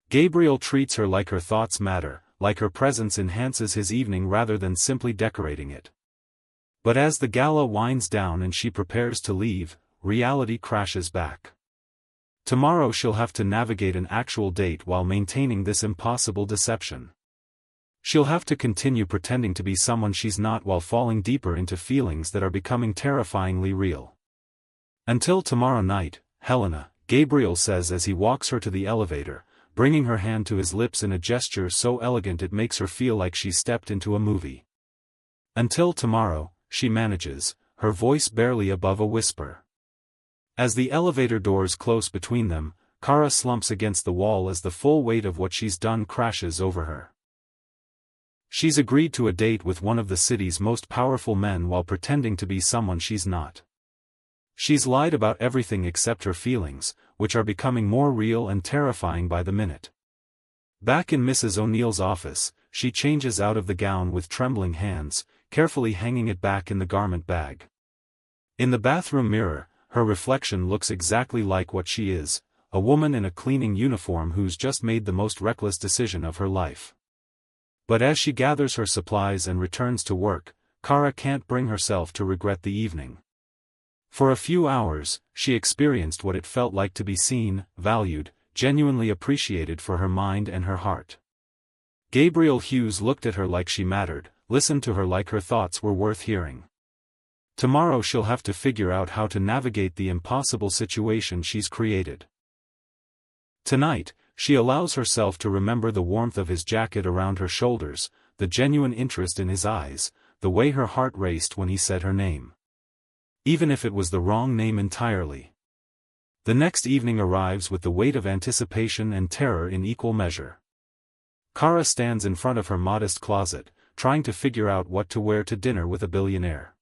Speaker 1: Gabriel treats her like her thoughts matter, like her presence enhances his evening rather than simply decorating it. But as the gala winds down and she prepares to leave, reality crashes back. Tomorrow she'll have to navigate an actual date while maintaining this impossible deception. She'll have to continue pretending to be someone she's not while falling deeper into feelings that are becoming terrifyingly real. Until tomorrow night, Helena, Gabriel says as he walks her to the elevator, bringing her hand to his lips in a gesture so elegant it makes her feel like she's stepped into a movie. Until tomorrow, she manages, her voice barely above a whisper. As the elevator doors close between them, Kara slumps against the wall as the full weight of what she's done crashes over her. She's agreed to a date with one of the city's most powerful men while pretending to be someone she's not. She's lied about everything except her feelings, which are becoming more real and terrifying by the minute. Back in Mrs. O'Neill's office, she changes out of the gown with trembling hands, carefully hanging it back in the garment bag. In the bathroom mirror, her reflection looks exactly like what she is, a woman in a cleaning uniform who's just made the most reckless decision of her life. But as she gathers her supplies and returns to work, Kara can't bring herself to regret the evening. For a few hours, she experienced what it felt like to be seen, valued, genuinely appreciated for her mind and her heart. Gabriel Hughes looked at her like she mattered, listened to her like her thoughts were worth hearing. Tomorrow she'll have to figure out how to navigate the impossible situation she's created. Tonight, she allows herself to remember the warmth of his jacket around her shoulders, the genuine interest in his eyes, the way her heart raced when he said her name. Even if it was the wrong name entirely. The next evening arrives with the weight of anticipation and terror in equal measure. Kara stands in front of her modest closet, trying to figure out what to wear to dinner with a billionaire.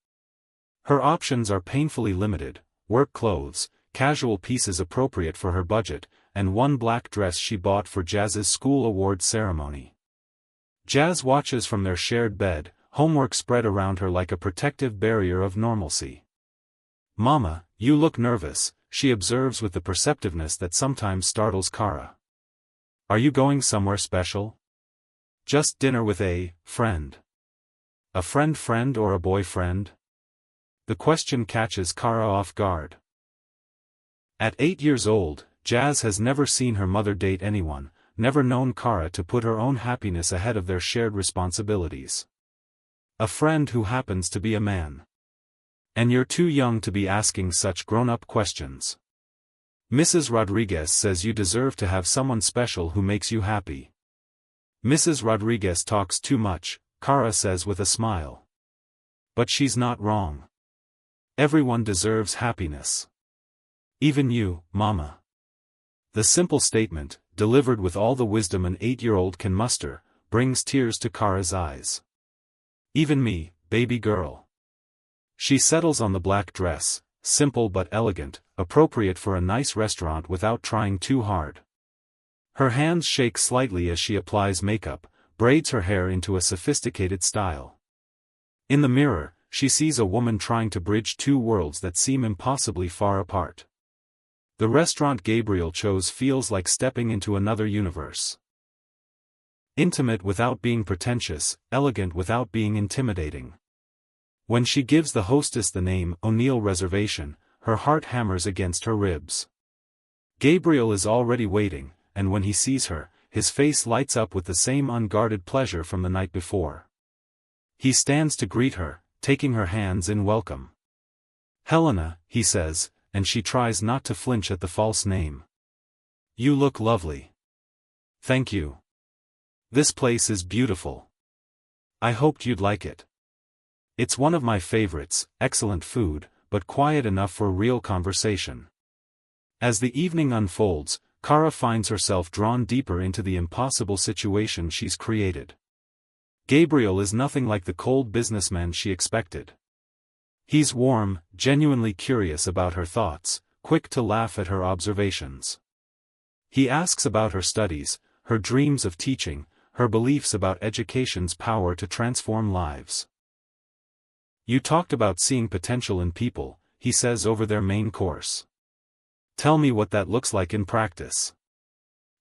Speaker 1: Her options are painfully limited: work clothes, casual pieces appropriate for her budget, and one black dress she bought for Jazz's school award ceremony. Jazz watches from their shared bed, homework spread around her like a protective barrier of normalcy. "Mama, you look nervous," she observes with the perceptiveness that sometimes startles Kara. "Are you going somewhere special?" "Just dinner with a friend." "A friend or a boyfriend?" The question catches Kara off guard. At 8 years old, Jazz has never seen her mother date anyone, never known Kara to put her own happiness ahead of their shared responsibilities. A friend who happens to be a man. "And you're too young to be asking such grown-up questions. Mrs. Rodriguez says you deserve to have someone special who makes you happy." "Mrs. Rodriguez talks too much," Kara says with a smile. But she's not wrong. Everyone deserves happiness. Even you, Mama. The simple statement, delivered with all the wisdom an 8-year-old can muster, brings tears to Kara's eyes. "Even me, baby girl." She settles on the black dress, simple but elegant, appropriate for a nice restaurant without trying too hard. Her hands shake slightly as she applies makeup, braids her hair into a sophisticated style. In the mirror, she sees a woman trying to bridge two worlds that seem impossibly far apart. The restaurant Gabriel chose feels like stepping into another universe. Intimate without being pretentious, elegant without being intimidating. When she gives the hostess the name O'Neill Reservation, her heart hammers against her ribs. Gabriel is already waiting, and when he sees her, his face lights up with the same unguarded pleasure from the night before. He stands to greet her, taking her hands in welcome. "Helena," he says, and she tries not to flinch at the false name. "You look lovely." "Thank you. This place is beautiful. I hoped you'd like it. It's one of my favorites, excellent food, but quiet enough for real conversation." As the evening unfolds, Kara finds herself drawn deeper into the impossible situation she's created. Gabriel is nothing like the cold businessman she expected. He's warm, genuinely curious about her thoughts, quick to laugh at her observations. He asks about her studies, her dreams of teaching, her beliefs about education's power to transform lives. "You talked about seeing potential in people," he says over their main course. "Tell me what that looks like in practice."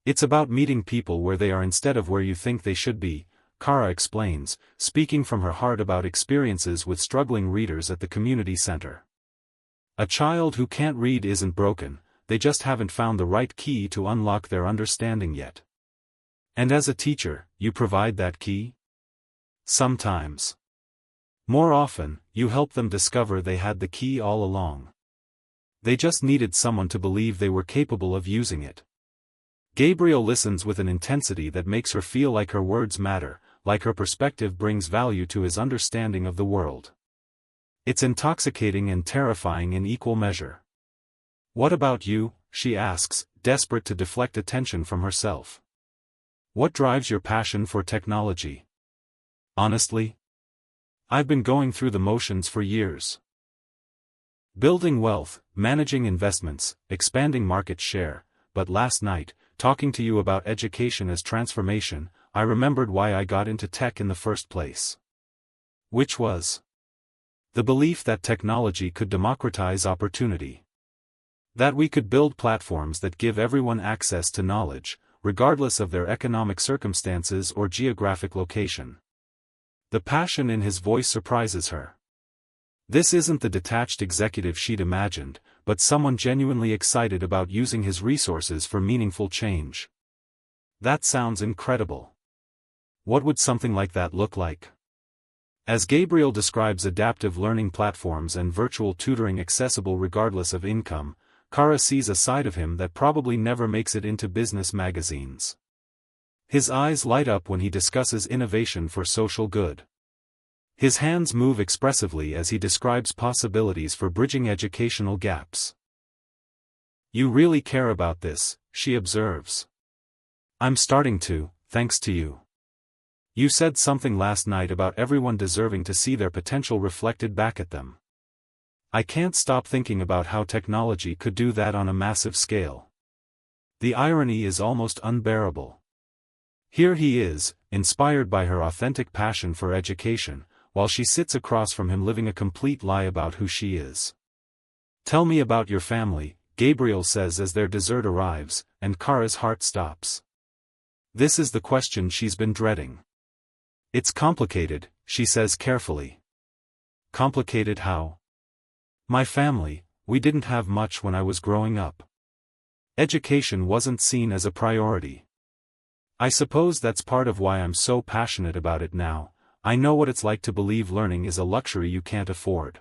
Speaker 1: "It's about meeting people where they are instead of where you think they should be," Kara explains, speaking from her heart about experiences with struggling readers at the community center. A child who can't read isn't broken, they just haven't found the right key to unlock their understanding yet. And as a teacher, you provide that key? Sometimes. More often, you help them discover they had the key all along. They just needed someone to believe they were capable of using it. Gabriel listens with an intensity that makes her feel like her words matter, like her perspective brings value to his understanding of the world. It's intoxicating and terrifying in equal measure. "What about you?" she asks, desperate to deflect attention from herself. "What drives your passion for technology?" "Honestly, I've been going through the motions for years. Building wealth, managing investments, expanding market share, but last night, talking to you about education as transformation, I remembered why I got into tech in the first place." Which was the belief that technology could democratize opportunity. That we could build platforms that give everyone access to knowledge, regardless of their economic circumstances or geographic location. The passion in his voice surprises her. This isn't the detached executive she'd imagined, but someone genuinely excited about using his resources for meaningful change. That sounds incredible. What would something like that look like? As Gabriel describes adaptive learning platforms and virtual tutoring accessible regardless of income, Kara sees a side of him that probably never makes it into business magazines. His eyes light up when he discusses innovation for social good. His hands move expressively as he describes possibilities for bridging educational gaps. "You really care about this," she observes. "I'm starting to, thanks to you. You said something last night about everyone deserving to see their potential reflected back at them. I can't stop thinking about how technology could do that on a massive scale. The irony is almost unbearable. Here he is, inspired by her authentic passion for education, while she sits across from him living a complete lie about who she is. "Tell me about your family," Gabriel says as their dessert arrives, and Kara's heart stops. This is the question she's been dreading. "It's complicated," she says carefully. "Complicated how?" "My family, we didn't have much when I was growing up. Education wasn't seen as a priority. I suppose that's part of why I'm so passionate about it now. I know what it's like to believe learning is a luxury you can't afford."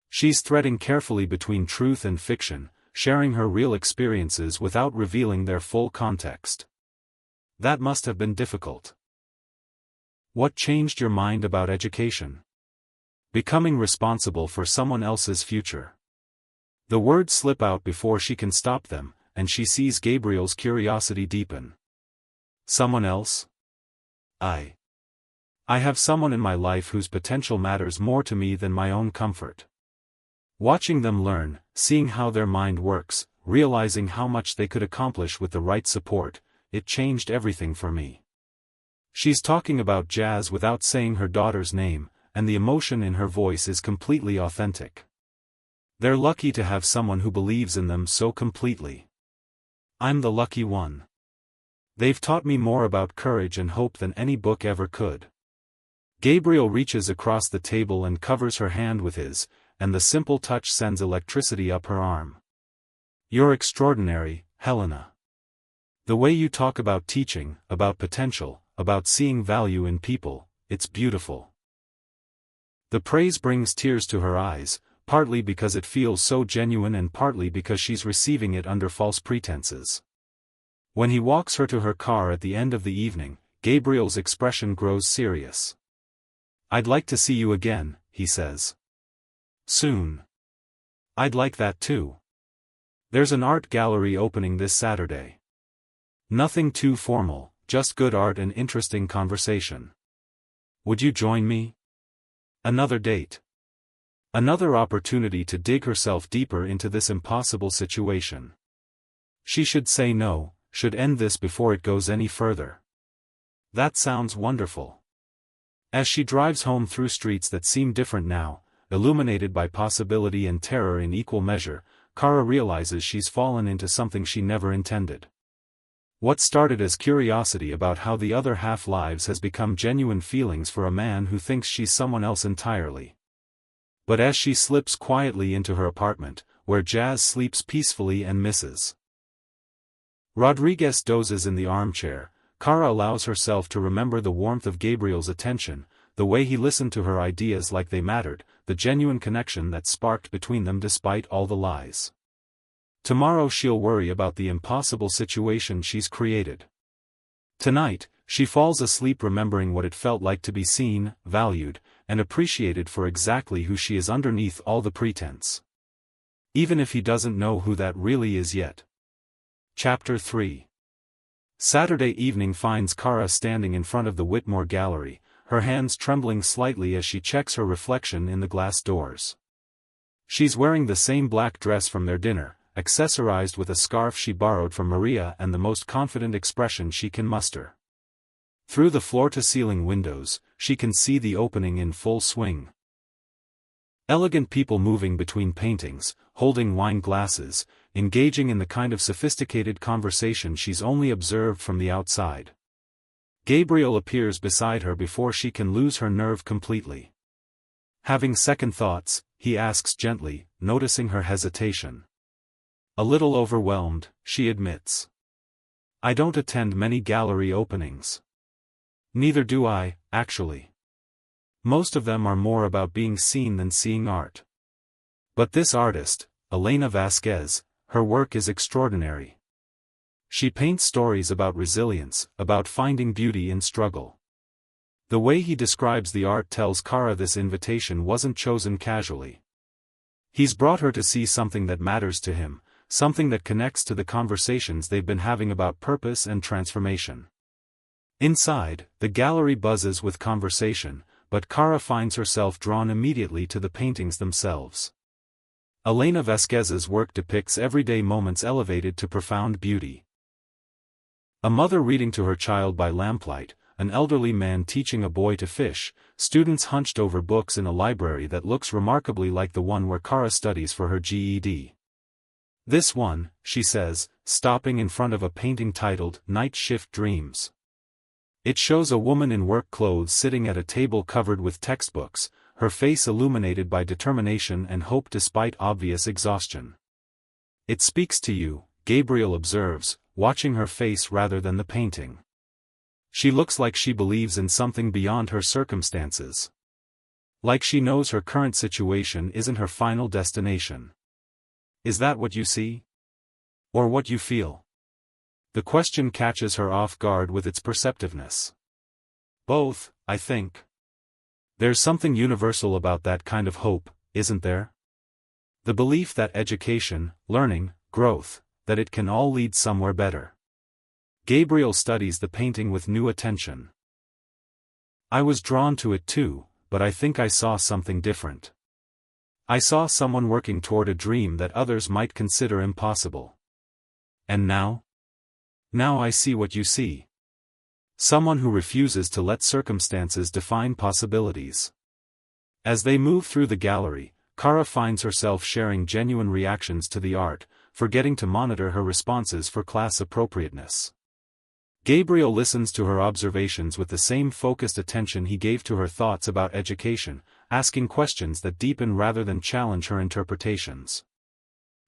Speaker 1: She's threading carefully between truth and fiction, sharing her real experiences without revealing their full context. "That must have been difficult. What changed your mind about education?" "Becoming responsible for someone else's future." The words slip out before she can stop them, and she sees Gabriel's curiosity deepen. "Someone else?" I have someone in my life whose potential matters more to me than my own comfort." Watching them learn, seeing how their mind works, realizing how much they could accomplish with the right support, it changed everything for me. She's talking about Jazz without saying her daughter's name, and the emotion in her voice is completely authentic. They're lucky to have someone who believes in them so completely. I'm the lucky one. They've taught me more about courage and hope than any book ever could. Gabriel reaches across the table and covers her hand with his, and the simple touch sends electricity up her arm. "You're extraordinary, Helena. The way you talk about teaching, about potential, about seeing value in people, it's beautiful." The praise brings tears to her eyes, partly because it feels so genuine and partly because she's receiving it under false pretenses. When he walks her to her car at the end of the evening, Gabriel's expression grows serious. "I'd like to see you again," he says. "Soon." "I'd like that too. There's an art gallery opening this Saturday. Nothing too formal, just good art and interesting conversation. Would you join me?" Another date. Another opportunity to dig herself deeper into this impossible situation. She should say no, should end this before it goes any further. That sounds wonderful. As she drives home through streets that seem different now, illuminated by possibility and terror in equal measure, Kara realizes she's fallen into something she never intended. What started as curiosity about how the other half lives has become genuine feelings for a man who thinks she's someone else entirely. But as she slips quietly into her apartment, where Jazz sleeps peacefully and Mrs. Rodriguez dozes in the armchair, Kara allows herself to remember the warmth of Gabriel's attention, the way he listened to her ideas like they mattered, the genuine connection that sparked between them despite all the lies. Tomorrow she'll worry about the impossible situation she's created. Tonight, she falls asleep remembering what it felt like to be seen, valued, and appreciated for exactly who she is underneath all the pretense. Even if he doesn't know who that really is yet. Chapter 3. Saturday evening finds Kara standing in front of the Whitmore Gallery, her hands trembling slightly as she checks her reflection in the glass doors. She's wearing the same black dress from their dinner, accessorized with a scarf she borrowed from Maria and the most confident expression she can muster. Through the floor-to-ceiling windows, she can see the opening in full swing. Elegant people moving between paintings, holding wine glasses, engaging in the kind of sophisticated conversation she's only observed from the outside. Gabriel appears beside her before she can lose her nerve completely. Having second thoughts, he asks gently, noticing her hesitation. A little overwhelmed, she admits. "I don't attend many gallery openings." "Neither do I, actually. Most of them are more about being seen than seeing art. But this artist, Elena Vasquez, her work is extraordinary. She paints stories about resilience, about finding beauty in struggle." The way he describes the art tells Kara this invitation wasn't chosen casually. He's brought her to see something that matters to him, something that connects to the conversations they've been having about purpose and transformation. Inside, the gallery buzzes with conversation, but Kara finds herself drawn immediately to the paintings themselves. Elena Vasquez's work depicts everyday moments elevated to profound beauty. A mother reading to her child by lamplight, an elderly man teaching a boy to fish, students hunched over books in a library that looks remarkably like the one where Kara studies for her GED. This one, she says, stopping in front of a painting titled Night Shift Dreams. It shows a woman in work clothes sitting at a table covered with textbooks, her face illuminated by determination and hope despite obvious exhaustion. It speaks to you, Gabriel observes, watching her face rather than the painting. She looks like she believes in something beyond her circumstances. Like she knows her current situation isn't her final destination. Is that what you see? Or what you feel? The question catches her off guard with its perceptiveness. Both, I think. There's something universal about that kind of hope, isn't there? The belief that education, learning, growth, that it can all lead somewhere better. Gabriel studies the painting with new attention. I was drawn to it too, but I think I saw something different. I saw someone working toward a dream that others might consider impossible. And now? Now I see what you see. Someone who refuses to let circumstances define possibilities. As they move through the gallery, Kara finds herself sharing genuine reactions to the art, forgetting to monitor her responses for class appropriateness. Gabriel listens to her observations with the same focused attention he gave to her thoughts about education, asking questions that deepen rather than challenge her interpretations.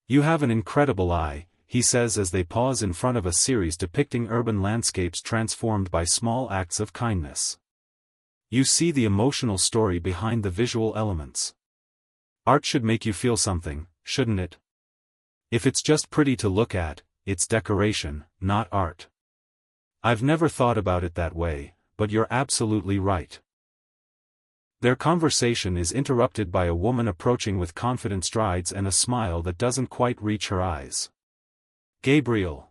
Speaker 1: You have an incredible eye, he says as they pause in front of a series depicting urban landscapes transformed by small acts of kindness. You see the emotional story behind the visual elements. Art should make you feel something, shouldn't it? If it's just pretty to look at, it's decoration, not art. I've never thought about it that way, but you're absolutely right. Their conversation is interrupted by a woman approaching with confident strides and a smile that doesn't quite reach her eyes. Gabriel.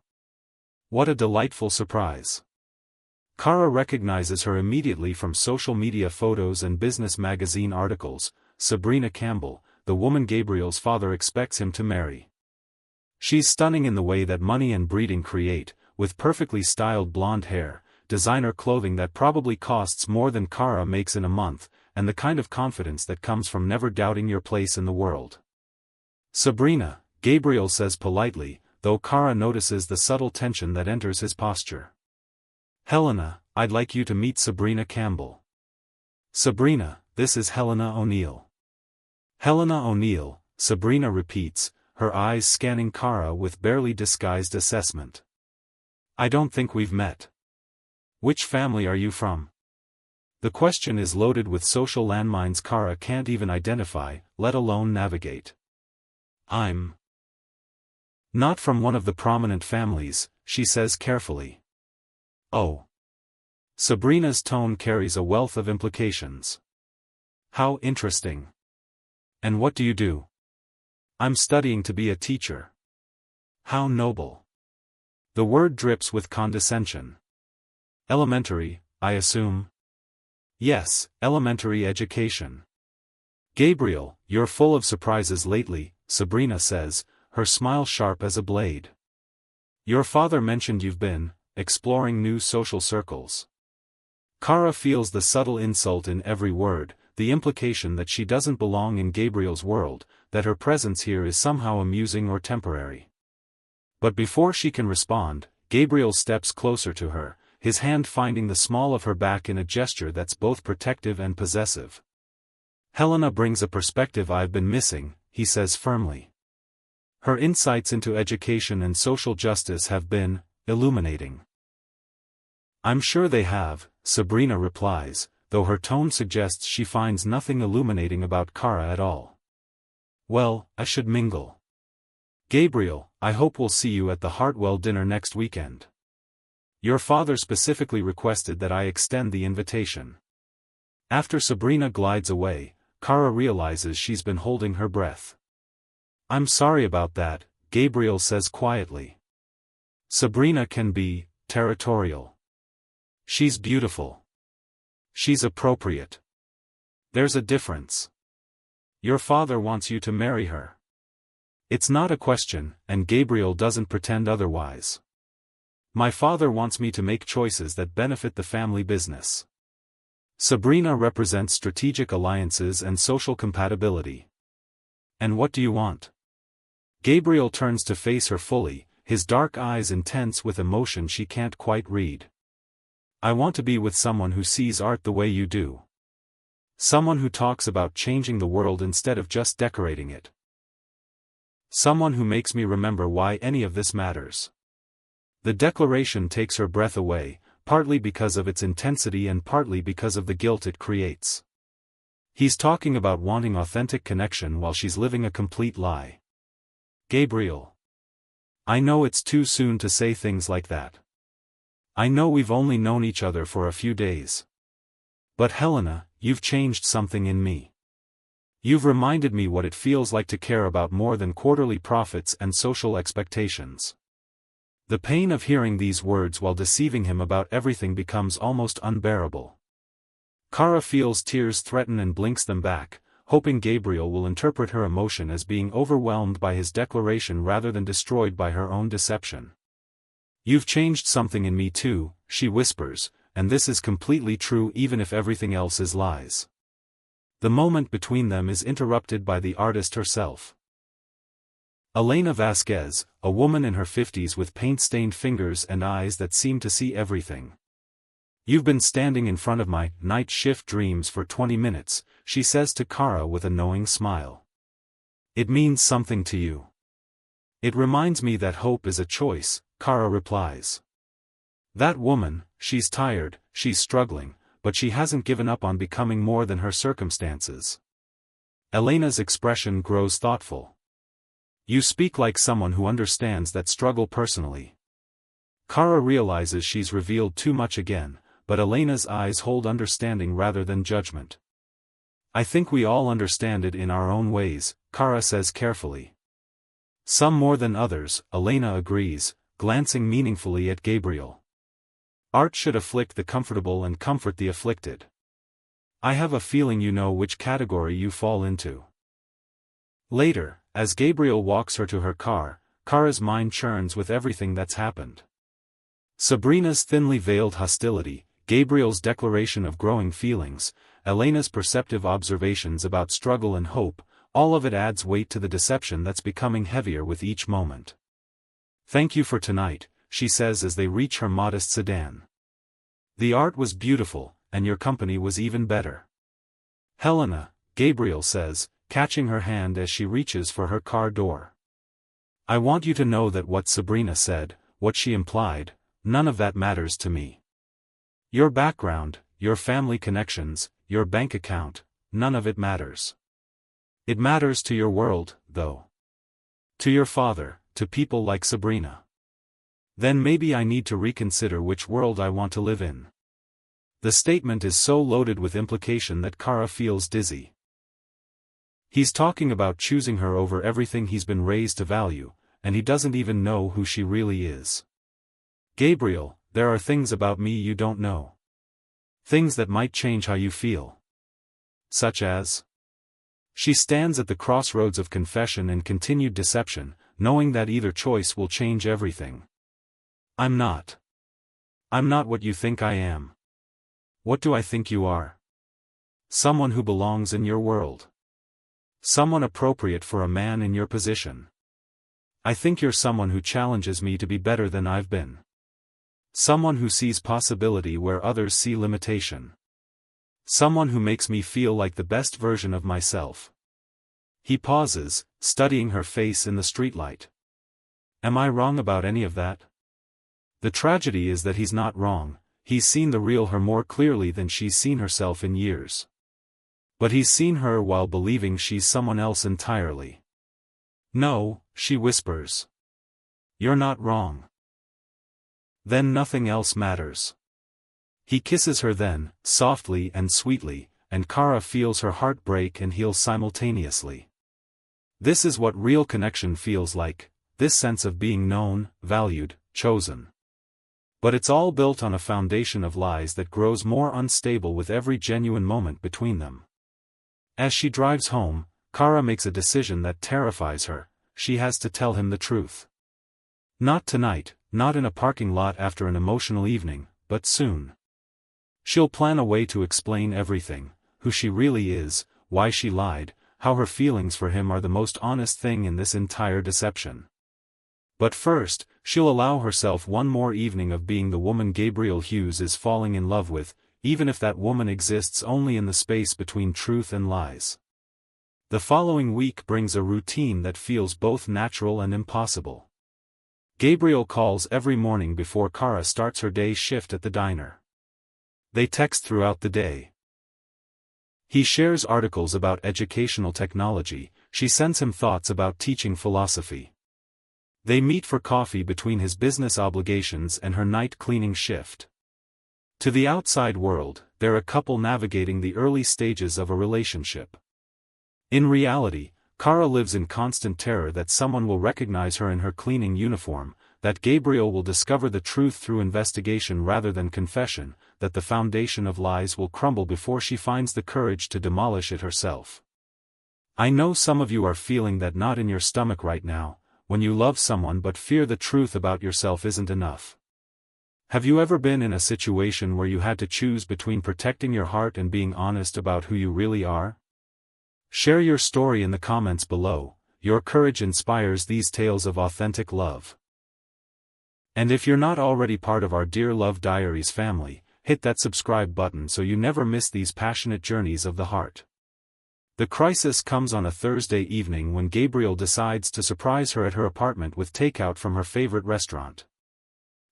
Speaker 1: What a delightful surprise. Kara recognizes her immediately from social media photos and business magazine articles, Sabrina Campbell, the woman Gabriel's father expects him to marry. She's stunning in the way that money and breeding create, with perfectly styled blonde hair, designer clothing that probably costs more than Kara makes in a month, and the kind of confidence that comes from never doubting your place in the world. Sabrina, Gabriel says politely, though Kara notices the subtle tension that enters his posture. Helena, I'd like you to meet Sabrina Campbell. Sabrina, this is Helena O'Neill. Helena O'Neill, Sabrina repeats, her eyes scanning Kara with barely disguised assessment. I don't think we've met. Which family are you from? The question is loaded with social landmines Kara can't even identify, let alone navigate. I'm not from one of the prominent families, she says carefully. Oh. Sabrina's tone carries a wealth of implications. How interesting. And what do you do? I'm studying to be a teacher. How noble. The word drips with condescension. Elementary, I assume? Yes, elementary education. Gabriel, you're full of surprises lately, Sabrina says, her smile sharp as a blade. Your father mentioned you've been exploring new social circles. Kara feels the subtle insult in every word, the implication that she doesn't belong in Gabriel's world, that her presence here is somehow amusing or temporary. But before she can respond, Gabriel steps closer to her, his hand finding the small of her back in a gesture that's both protective and possessive. Helena brings a perspective I've been missing, he says firmly. Her insights into education and social justice have been illuminating. I'm sure they have, Sabrina replies, though her tone suggests she finds nothing illuminating about Kara at all. Well, I should mingle. Gabriel, I hope we'll see you at the Hartwell dinner next weekend. Your father specifically requested that I extend the invitation. After Sabrina glides away, Kara realizes she's been holding her breath. I'm sorry about that, Gabriel says quietly. Sabrina can be territorial. She's beautiful. She's appropriate. There's a difference. Your father wants you to marry her. It's not a question, and Gabriel doesn't pretend otherwise. My father wants me to make choices that benefit the family business. Sabrina represents strategic alliances and social compatibility. And what do you want? Gabriel turns to face her fully, his dark eyes intense with emotion she can't quite read. I want to be with someone who sees art the way you do. Someone who talks about changing the world instead of just decorating it. Someone who makes me remember why any of this matters. The declaration takes her breath away, partly because of its intensity and partly because of the guilt it creates. He's talking about wanting authentic connection while she's living a complete lie. Gabriel. I know it's too soon to say things like that. I know we've only known each other for a few days. But Helena, you've changed something in me. You've reminded me what it feels like to care about more than quarterly profits and social expectations. The pain of hearing these words while deceiving him about everything becomes almost unbearable. Kara feels tears threaten and blinks them back, hoping Gabriel will interpret her emotion as being overwhelmed by his declaration rather than destroyed by her own deception. You've changed something in me too, she whispers, and this is completely true even if everything else is lies. The moment between them is interrupted by the artist herself. Elena Vasquez, a woman in her 50s with paint-stained fingers and eyes that seem to see everything. You've been standing in front of my night shift dreams for 20 minutes, she says to Kara with a knowing smile. It means something to you. It reminds me that hope is a choice, Kara replies. That woman, she's tired, she's struggling, but she hasn't given up on becoming more than her circumstances. Elena's expression grows thoughtful. You speak like someone who understands that struggle personally. Kara realizes she's revealed too much again, but Elena's eyes hold understanding rather than judgment. I think we all understand it in our own ways, Kara says carefully. Some more than others, Elena agrees, glancing meaningfully at Gabriel. Art should afflict the comfortable and comfort the afflicted. I have a feeling you know which category you fall into. Later, as Gabriel walks her to her car, Kara's mind churns with everything that's happened. Sabrina's thinly veiled hostility, Gabriel's declaration of growing feelings, Elena's perceptive observations about struggle and hope, all of it adds weight to the deception that's becoming heavier with each moment. Thank you for tonight, she says as they reach her modest sedan. The art was beautiful, and your company was even better. Helena, Gabriel says, catching her hand as she reaches for her car door. I want you to know that what Sabrina said, what she implied, none of that matters to me. Your background, your family connections, your bank account, none of it matters. It matters to your world, though. To your father, to people like Sabrina. Then maybe I need to reconsider which world I want to live in. The statement is so loaded with implication that Kara feels dizzy. He's talking about choosing her over everything he's been raised to value, and he doesn't even know who she really is. Gabriel, there are things about me you don't know. Things that might change how you feel. Such as? She stands at the crossroads of confession and continued deception, knowing that either choice will change everything. I'm not what you think I am. What do I think you are? Someone who belongs in your world. Someone appropriate for a man in your position. I think you're someone who challenges me to be better than I've been. Someone who sees possibility where others see limitation. Someone who makes me feel like the best version of myself. He pauses, studying her face in the streetlight. Am I wrong about any of that? The tragedy is that he's not wrong, he's seen the real her more clearly than she's seen herself in years. But he's seen her while believing she's someone else entirely. No, she whispers. You're not wrong. Then nothing else matters. He kisses her then, softly and sweetly, and Kara feels her heart break and heal simultaneously. This is what real connection feels like, this sense of being known, valued, chosen. But it's all built on a foundation of lies that grows more unstable with every genuine moment between them. As she drives home, Kara makes a decision that terrifies her, she has to tell him the truth. Not tonight, not in a parking lot after an emotional evening, but soon. She'll plan a way to explain everything, who she really is, why she lied, how her feelings for him are the most honest thing in this entire deception. But first, she'll allow herself one more evening of being the woman Gabriel Hughes is falling in love with, even if that woman exists only in the space between truth and lies. The following week brings a routine that feels both natural and impossible. Gabriel calls every morning before Kara starts her day shift at the diner. They text throughout the day. He shares articles about educational technology, she sends him thoughts about teaching philosophy. They meet for coffee between his business obligations and her night cleaning shift. To the outside world, they're a couple navigating the early stages of a relationship. In reality, Kara lives in constant terror that someone will recognize her in her cleaning uniform, that Gabriel will discover the truth through investigation rather than confession, that the foundation of lies will crumble before she finds the courage to demolish it herself. I know some of you are feeling that knot in your stomach right now, when you love someone but fear the truth about yourself isn't enough. Have you ever been in a situation where you had to choose between protecting your heart and being honest about who you really are? Share your story in the comments below. Your courage inspires these tales of authentic love. And if you're not already part of our Dear Love Diaries family, hit that subscribe button so you never miss these passionate journeys of the heart. The crisis comes on a Thursday evening when Gabriel decides to surprise her at her apartment with takeout from her favorite restaurant.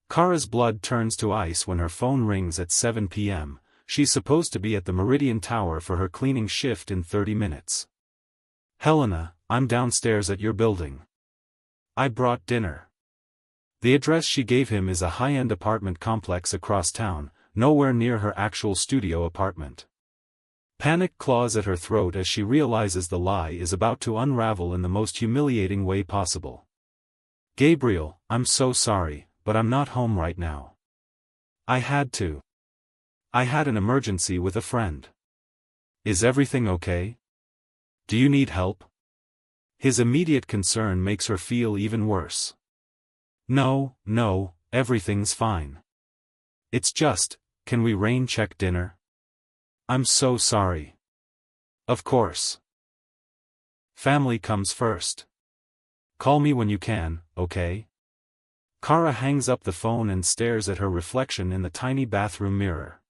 Speaker 1: Kara's blood turns to ice when her phone rings at 7 p.m. She's supposed to be at the Meridian Tower for her cleaning shift in 30 minutes. Helena, I'm downstairs at your building. I brought dinner. The address she gave him is a high-end apartment complex across town, nowhere near her actual studio apartment. Panic claws at her throat as she realizes the lie is about to unravel in the most humiliating way possible. Gabriel, I'm so sorry, but I'm not home right now. I had an emergency with a friend. Is everything okay? Do you need help? His immediate concern makes her feel even worse. No, everything's fine. It's just, can we rain check dinner? I'm so sorry. Of course. Family comes first. Call me when you can, okay? Kara hangs up the phone and stares at her reflection in the tiny bathroom mirror.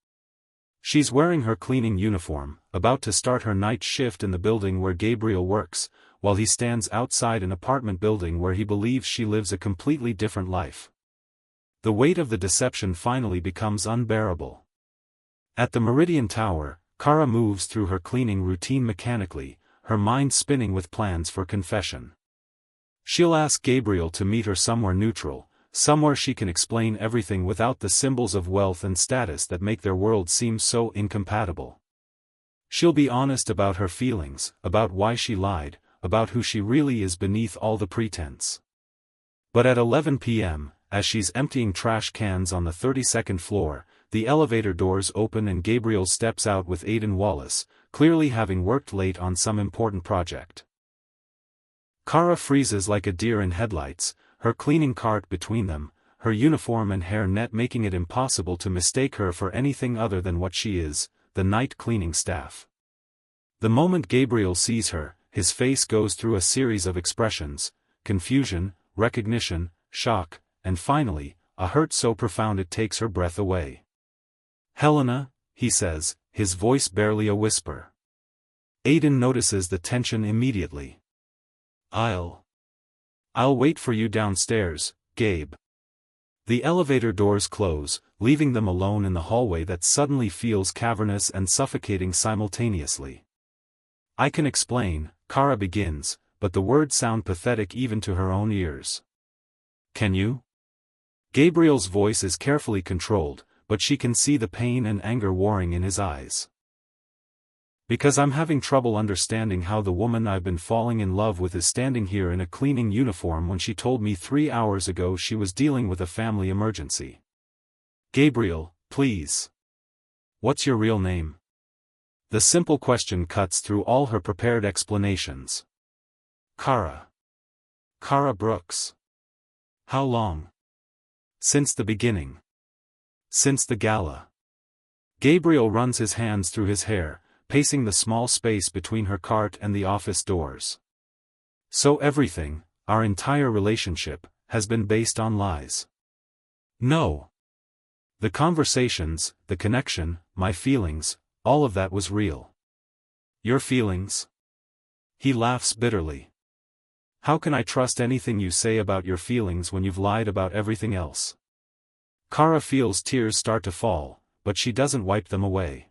Speaker 1: She's wearing her cleaning uniform, about to start her night shift in the building where Gabriel works, while he stands outside an apartment building where he believes she lives a completely different life. The weight of the deception finally becomes unbearable. At the Meridian Tower, Kara moves through her cleaning routine mechanically, her mind spinning with plans for confession. She'll ask Gabriel to meet her somewhere neutral, somewhere she can explain everything without the symbols of wealth and status that make their world seem so incompatible. She'll be honest about her feelings, about why she lied, about who she really is beneath all the pretense. But at 11 p.m., as she's emptying trash cans on the 32nd floor, the elevator doors open and Gabriel steps out with Aidan Wallace, clearly having worked late on some important project. Kara freezes like a deer in headlights, her cleaning cart between them, her uniform and hair net making it impossible to mistake her for anything other than what she is, the night cleaning staff. The moment Gabriel sees her, his face goes through a series of expressions: confusion, recognition, shock, and finally, a hurt so profound it takes her breath away. Helena, he says, his voice barely a whisper. Aidan notices the tension immediately. I'll wait for you downstairs, Gabe. The elevator doors close, leaving them alone in the hallway that suddenly feels cavernous and suffocating simultaneously. I can explain, Kara begins, but the words sound pathetic even to her own ears. Can you? Gabriel's voice is carefully controlled, but she can see the pain and anger warring in his eyes. Because I'm having trouble understanding how the woman I've been falling in love with is standing here in a cleaning uniform when she told me 3 hours ago she was dealing with a family emergency. Gabriel, please. What's your real name? The simple question cuts through all her prepared explanations. Kara. Kara Brooks. How long? Since the beginning. Since the gala. Gabriel runs his hands through his hair, pacing the small space between her cart and the office doors. So everything, our entire relationship, has been based on lies. No. The conversations, the connection, my feelings, all of that was real. Your feelings? He laughs bitterly. How can I trust anything you say about your feelings when you've lied about everything else? Kara feels tears start to fall, but she doesn't wipe them away.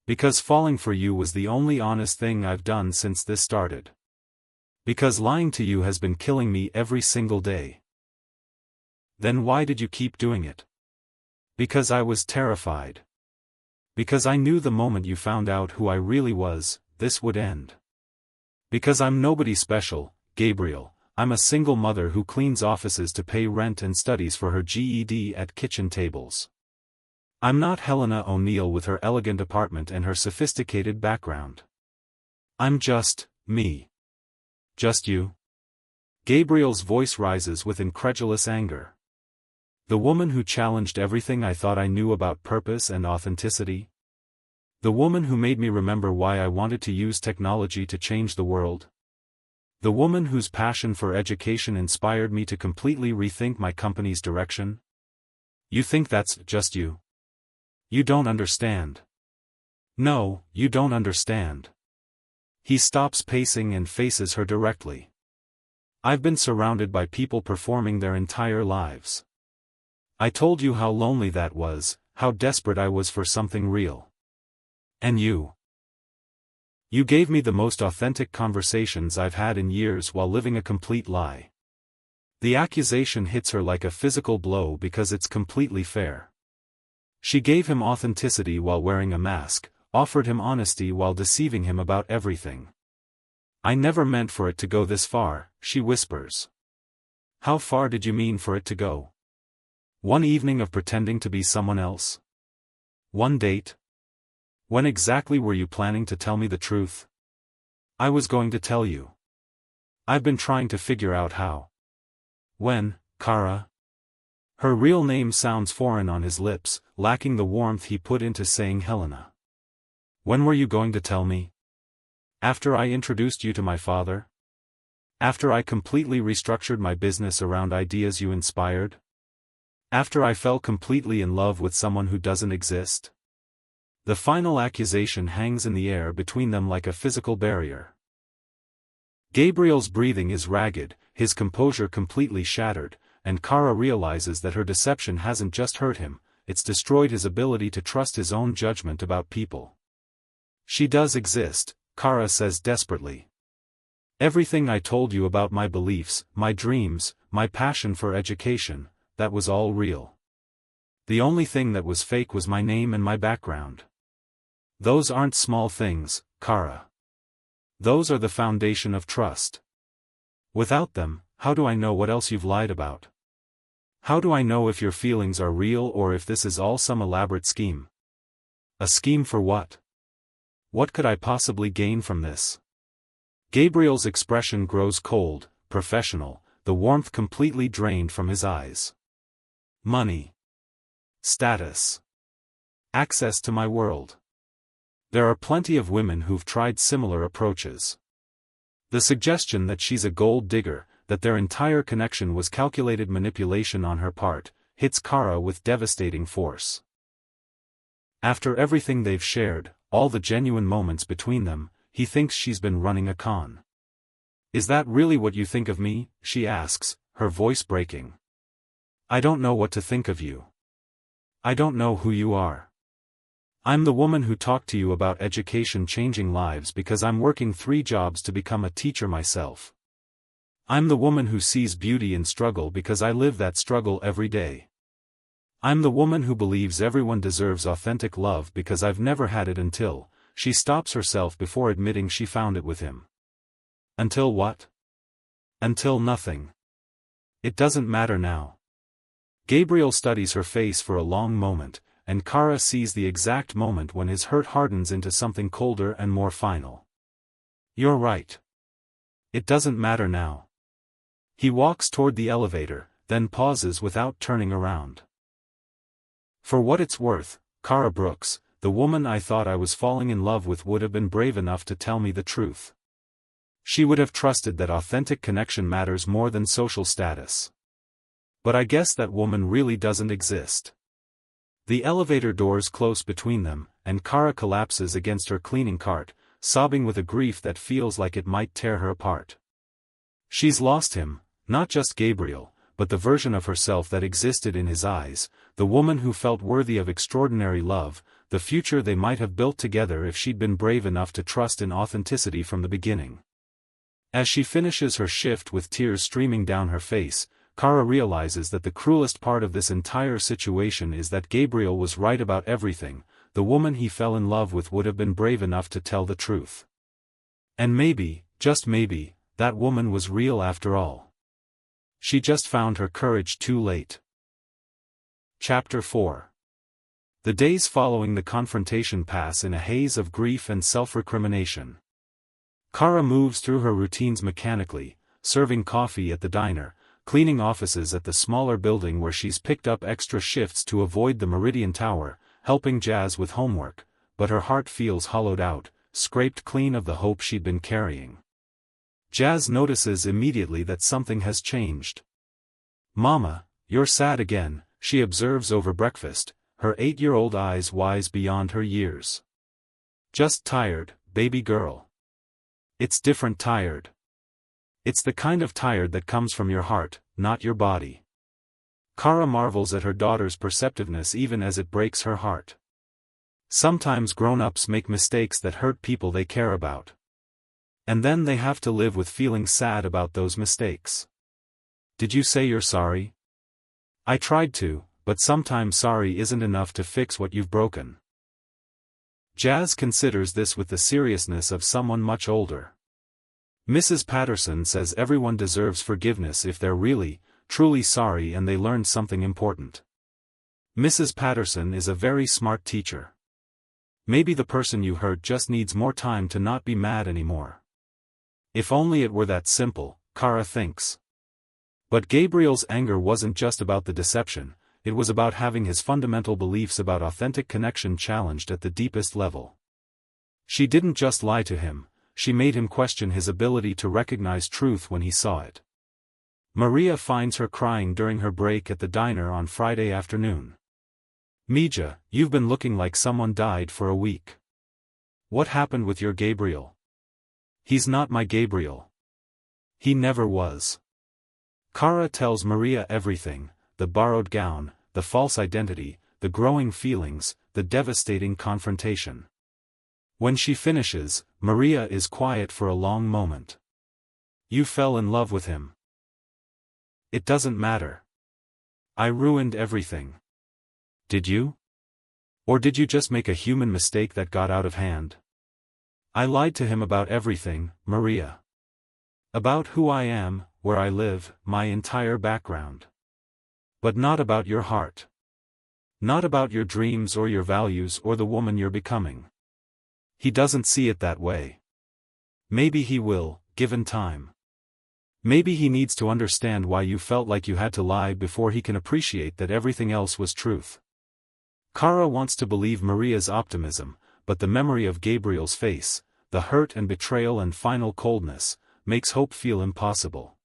Speaker 1: Because falling for you was the only honest thing I've done since this started. Because lying to you has been killing me every single day. Then why did you keep doing it? Because I was terrified. Because I knew the moment you found out who I really was, this would end. Because I'm nobody special, Gabriel, I'm a single mother who cleans offices to pay rent and studies for her GED at kitchen tables. I'm not Helena O'Neill with her elegant apartment and her sophisticated background. I'm just, me. Just you? Gabriel's voice rises with incredulous anger. The woman who challenged everything I thought I knew about purpose and authenticity? The woman who made me remember why I wanted to use technology to change the world? The woman whose passion for education inspired me to completely rethink my company's direction? You think that's just you? You don't understand. No, you don't understand. He stops pacing and faces her directly. I've been surrounded by people performing their entire lives. I told you how lonely that was, how desperate I was for something real. And you? You gave me the most authentic conversations I've had in years while living a complete lie. The accusation hits her like a physical blow because it's completely fair. She gave him authenticity while wearing a mask, offered him honesty while deceiving him about everything. I never meant for it to go this far, she whispers. How far did you mean for it to go? One evening of pretending to be someone else? One date? When exactly were you planning to tell me the truth? I was going to tell you. I've been trying to figure out how. When, Kara? Her real name sounds foreign on his lips, lacking the warmth he put into saying Helena. When were you going to tell me? After I introduced you to my father? After I completely restructured my business around ideas you inspired? After I fell completely in love with someone who doesn't exist? The final accusation hangs in the air between them like a physical barrier. Gabriel's breathing is ragged, his composure completely shattered, and Kara realizes that her deception hasn't just hurt him, it's destroyed his ability to trust his own judgment about people. She does exist, Kara says desperately. Everything I told you about my beliefs, my dreams, my passion for education, that was all real. The only thing that was fake was my name and my background. Those aren't small things, Kara. Those are the foundation of trust. Without them, how do I know what else you've lied about? How do I know if your feelings are real or if this is all some elaborate scheme? A scheme for what? What could I possibly gain from this? Gabriel's expression grows cold, professional, the warmth completely drained from his eyes. Money. Status. Access to my world. There are plenty of women who've tried similar approaches. The suggestion that she's a gold digger, that their entire connection was calculated manipulation on her part, hits Kara with devastating force. After everything they've shared, all the genuine moments between them, he thinks she's been running a con. Is that really what you think of me? She asks, her voice breaking. I don't know what to think of you. I don't know who you are. I'm the woman who talked to you about education changing lives because I'm working 3 jobs to become a teacher myself. I'm the woman who sees beauty in struggle because I live that struggle every day. I'm the woman who believes everyone deserves authentic love because I've never had it until, she stops herself before admitting she found it with him. Until what? Until nothing. It doesn't matter now. Gabriel studies her face for a long moment, and Kara sees the exact moment when his hurt hardens into something colder and more final. You're right. It doesn't matter now. He walks toward the elevator, then pauses without turning around. For what it's worth, Kara Brooks, the woman I thought I was falling in love with, would have been brave enough to tell me the truth. She would have trusted that authentic connection matters more than social status. But I guess that woman really doesn't exist. The elevator doors close between them, and Kara collapses against her cleaning cart, sobbing with a grief that feels like it might tear her apart. She's lost him, not just Gabriel, but the version of herself that existed in his eyes, the woman who felt worthy of extraordinary love, the future they might have built together if she'd been brave enough to trust in authenticity from the beginning. As she finishes her shift with tears streaming down her face, Kara realizes that the cruelest part of this entire situation is that Gabriel was right about everything. The woman he fell in love with would have been brave enough to tell the truth. And maybe, just maybe, that woman was real after all. She just found her courage too late. Chapter 4. The days following the confrontation pass in a haze of grief and self-recrimination. Kara moves through her routines mechanically, serving coffee at the diner, cleaning offices at the smaller building where she's picked up extra shifts to avoid the Meridian Tower, helping Jazz with homework, but her heart feels hollowed out, scraped clean of the hope she'd been carrying. Jazz notices immediately that something has changed. "Mama, you're sad again," she observes over breakfast, her 8-year-old eyes wise beyond her years. "Just tired, baby girl." "It's different tired. It's the kind of tired that comes from your heart, not your body." Kara marvels at her daughter's perceptiveness even as it breaks her heart. Sometimes grown-ups make mistakes that hurt people they care about. And then they have to live with feeling sad about those mistakes. "Did you say you're sorry?" "I tried to, but sometimes sorry isn't enough to fix what you've broken." Jazz considers this with the seriousness of someone much older. Mrs. Patterson says everyone deserves forgiveness if they're really, truly sorry and they learned something important. Mrs. Patterson is a very smart teacher. Maybe the person you hurt just needs more time to not be mad anymore. If only it were that simple, Kara thinks. But Gabriel's anger wasn't just about the deception, it was about having his fundamental beliefs about authentic connection challenged at the deepest level. She didn't just lie to him, she made him question his ability to recognize truth when he saw it. Maria finds her crying during her break at the diner on Friday afternoon. "Mija, you've been looking like someone died for a week. What happened with your Gabriel?" "He's not my Gabriel. He never was." Kara tells Maria everything, the borrowed gown, the false identity, the growing feelings, the devastating confrontation. When she finishes, Maria is quiet for a long moment. "You fell in love with him." "It doesn't matter. I ruined everything." "Did you? Or did you just make a human mistake that got out of hand?" "I lied to him about everything, Maria. About who I am, where I live, my entire background. But not about your heart. Not about your dreams or your values or the woman you're becoming. He doesn't see it that way. Maybe he will, given time. Maybe he needs to understand why you felt like you had to lie before he can appreciate that everything else was truth." Kara wants to believe Maria's optimism, but the memory of Gabriel's face, the hurt and betrayal and final coldness, makes hope feel impossible.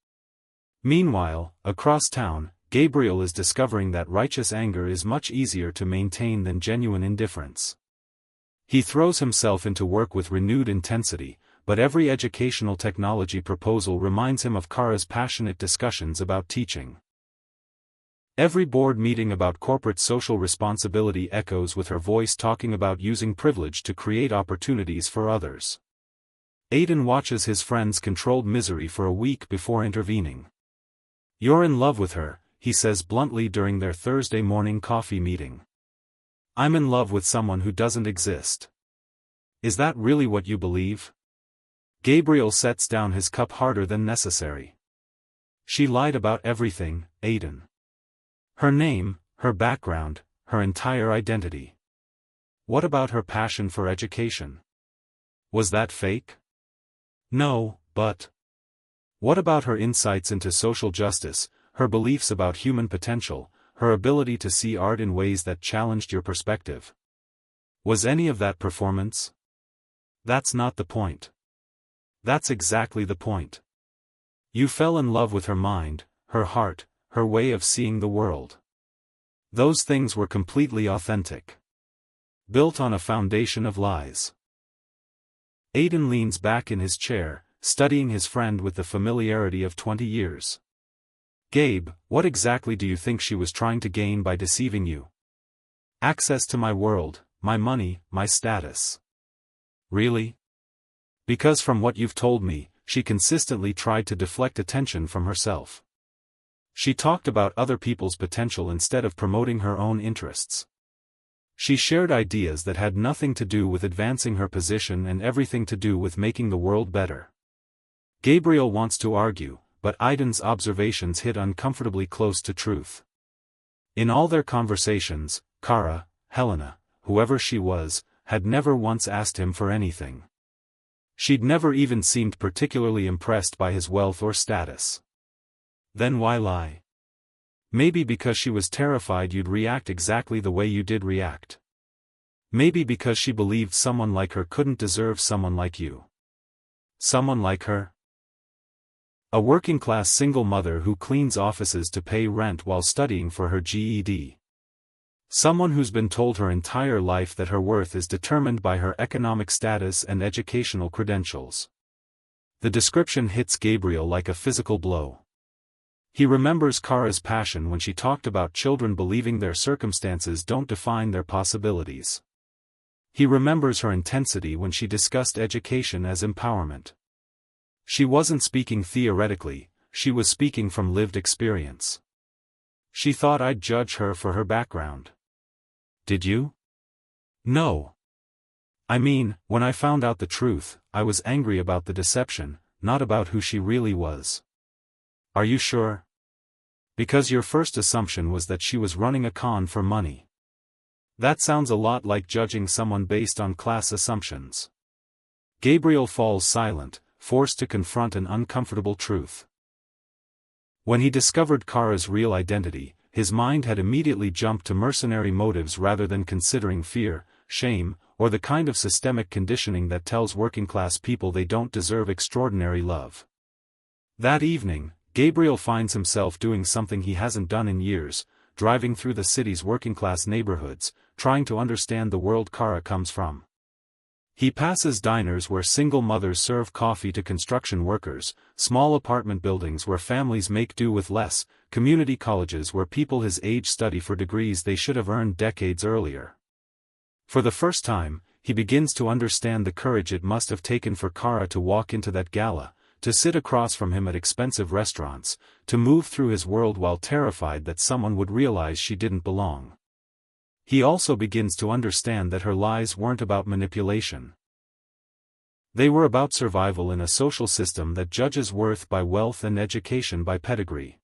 Speaker 1: Meanwhile, across town, Gabriel is discovering that righteous anger is much easier to maintain than genuine indifference. He throws himself into work with renewed intensity, but every educational technology proposal reminds him of Kara's passionate discussions about teaching. Every board meeting about corporate social responsibility echoes with her voice talking about using privilege to create opportunities for others. Aiden watches his friend's controlled misery for a week before intervening. "You're in love with her," he says bluntly during their Thursday morning coffee meeting. "I'm in love with someone who doesn't exist." "Is that really what you believe?" Gabriel sets down his cup harder than necessary. "She lied about everything, Aiden. Her name, her background, her entire identity. What about her passion for education? Was that fake?" "No, but..." "What about her insights into social justice, her beliefs about human potential, her ability to see art in ways that challenged your perspective. Was any of that performance? That's not the point. That's exactly the point. You fell in love with her mind, her heart, her way of seeing the world. Those things were completely authentic. Built on a foundation of lies. Aidan leans back in his chair, studying his friend with the familiarity of 20 years. Gabe, what exactly do you think she was trying to gain by deceiving you? Access to my world, my money, my status. Really? Because from what you've told me, she consistently tried to deflect attention from herself. She talked about other people's potential instead of promoting her own interests. She shared ideas that had nothing to do with advancing her position and everything to do with making the world better. Gabriel wants to argue, but Aidan's observations hit uncomfortably close to truth. In all their conversations, Kara, Helena, whoever she was, had never once asked him for anything. She'd never even seemed particularly impressed by his wealth or status. Then why lie? Maybe because she was terrified you'd react exactly the way you did react. Maybe because she believed someone like her couldn't deserve someone like you. Someone like her? A working-class single mother who cleans offices to pay rent while studying for her GED. Someone who's been told her entire life that her worth is determined by her economic status and educational credentials. The description hits Gabriel like a physical blow. He remembers Kara's passion when she talked about children believing their circumstances don't define their possibilities. He remembers her intensity when she discussed education as empowerment. She wasn't speaking theoretically, she was speaking from lived experience. She thought I'd judge her for her background. Did you? No. I mean, when I found out the truth, I was angry about the deception, not about who she really was. Are you sure? Because your first assumption was that she was running a con for money. That sounds a lot like judging someone based on class assumptions. Gabriel falls silent, forced to confront an uncomfortable truth. When he discovered Kara's real identity, his mind had immediately jumped to mercenary motives rather than considering fear, shame, or the kind of systemic conditioning that tells working-class people they don't deserve extraordinary love. That evening, Gabriel finds himself doing something he hasn't done in years, driving through the city's working-class neighborhoods, trying to understand the world Kara comes from. He passes diners where single mothers serve coffee to construction workers, small apartment buildings where families make do with less, community colleges where people his age study for degrees they should have earned decades earlier. For the first time, he begins to understand the courage it must have taken for Kara to walk into that gala, to sit across from him at expensive restaurants, to move through his world while terrified that someone would realize she didn't belong. He also begins to understand that her lies weren't about manipulation. They were about survival in a social system that judges worth by wealth and education by pedigree.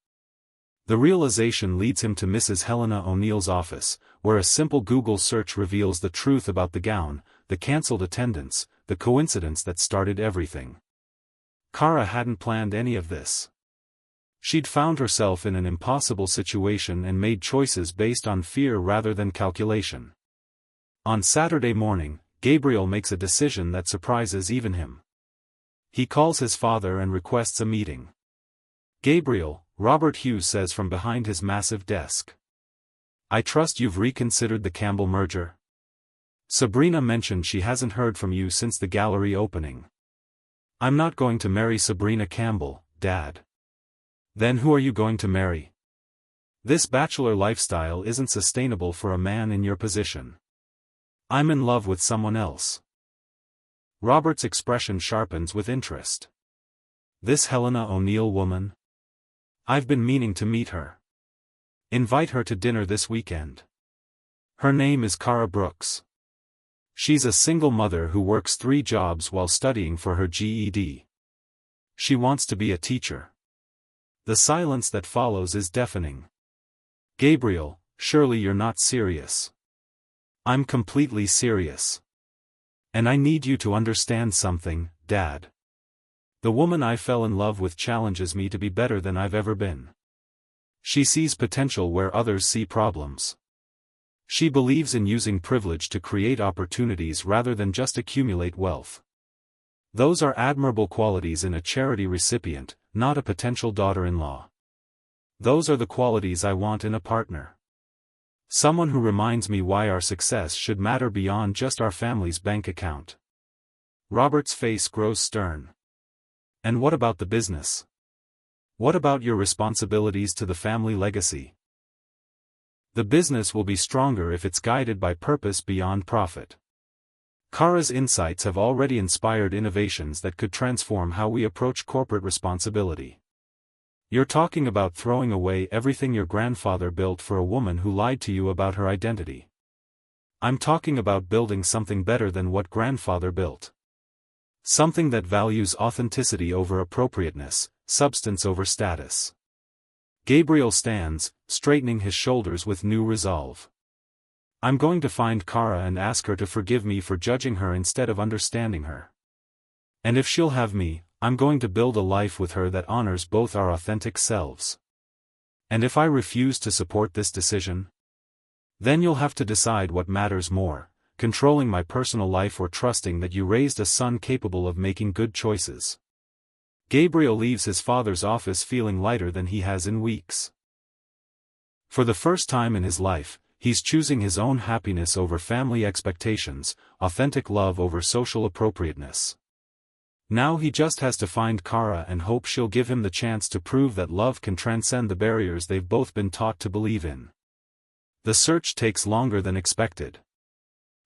Speaker 1: The realization leads him to Mrs. Helena O'Neill's office, where a simple Google search reveals the truth about the gown, the cancelled attendance, the coincidence that started everything. Kara hadn't planned any of this. She'd found herself in an impossible situation and made choices based on fear rather than calculation. On Saturday morning, Gabriel makes a decision that surprises even him. He calls his father and requests a meeting. Gabriel, Robert Hughes says from behind his massive desk. I trust you've reconsidered the Campbell merger? Sabrina mentioned she hasn't heard from you since the gallery opening. I'm not going to marry Sabrina Campbell, Dad. Then who are you going to marry? This bachelor lifestyle isn't sustainable for a man in your position. I'm in love with someone else. Robert's expression sharpens with interest. This Helena O'Neill woman? I've been meaning to meet her. Invite her to dinner this weekend. Her name is Kara Brooks. She's a single mother who works 3 jobs while studying for her GED. She wants to be a teacher. The silence that follows is deafening. Gabriel, surely you're not serious. I'm completely serious. And I need you to understand something, Dad. The woman I fell in love with challenges me to be better than I've ever been. She sees potential where others see problems. She believes in using privilege to create opportunities rather than just accumulate wealth. Those are admirable qualities in a charity recipient, not a potential daughter-in-law. Those are the qualities I want in a partner. Someone who reminds me why our success should matter beyond just our family's bank account. Robert's face grows stern. And what about the business? What about your responsibilities to the family legacy? The business will be stronger if it's guided by purpose beyond profit. Kara's insights have already inspired innovations that could transform how we approach corporate responsibility. You're talking about throwing away everything your grandfather built for a woman who lied to you about her identity. I'm talking about building something better than what grandfather built. Something that values authenticity over appropriateness, substance over status. Gabriel stands, straightening his shoulders with new resolve. I'm going to find Kara and ask her to forgive me for judging her instead of understanding her. And if she'll have me, I'm going to build a life with her that honors both our authentic selves. And if I refuse to support this decision? Then you'll have to decide what matters more, controlling my personal life or trusting that you raised a son capable of making good choices. Gabriel leaves his father's office feeling lighter than he has in weeks. For the first time in his life, he's choosing his own happiness over family expectations, authentic love over social appropriateness. Now he just has to find Kara and hope she'll give him the chance to prove that love can transcend the barriers they've both been taught to believe in. The search takes longer than expected.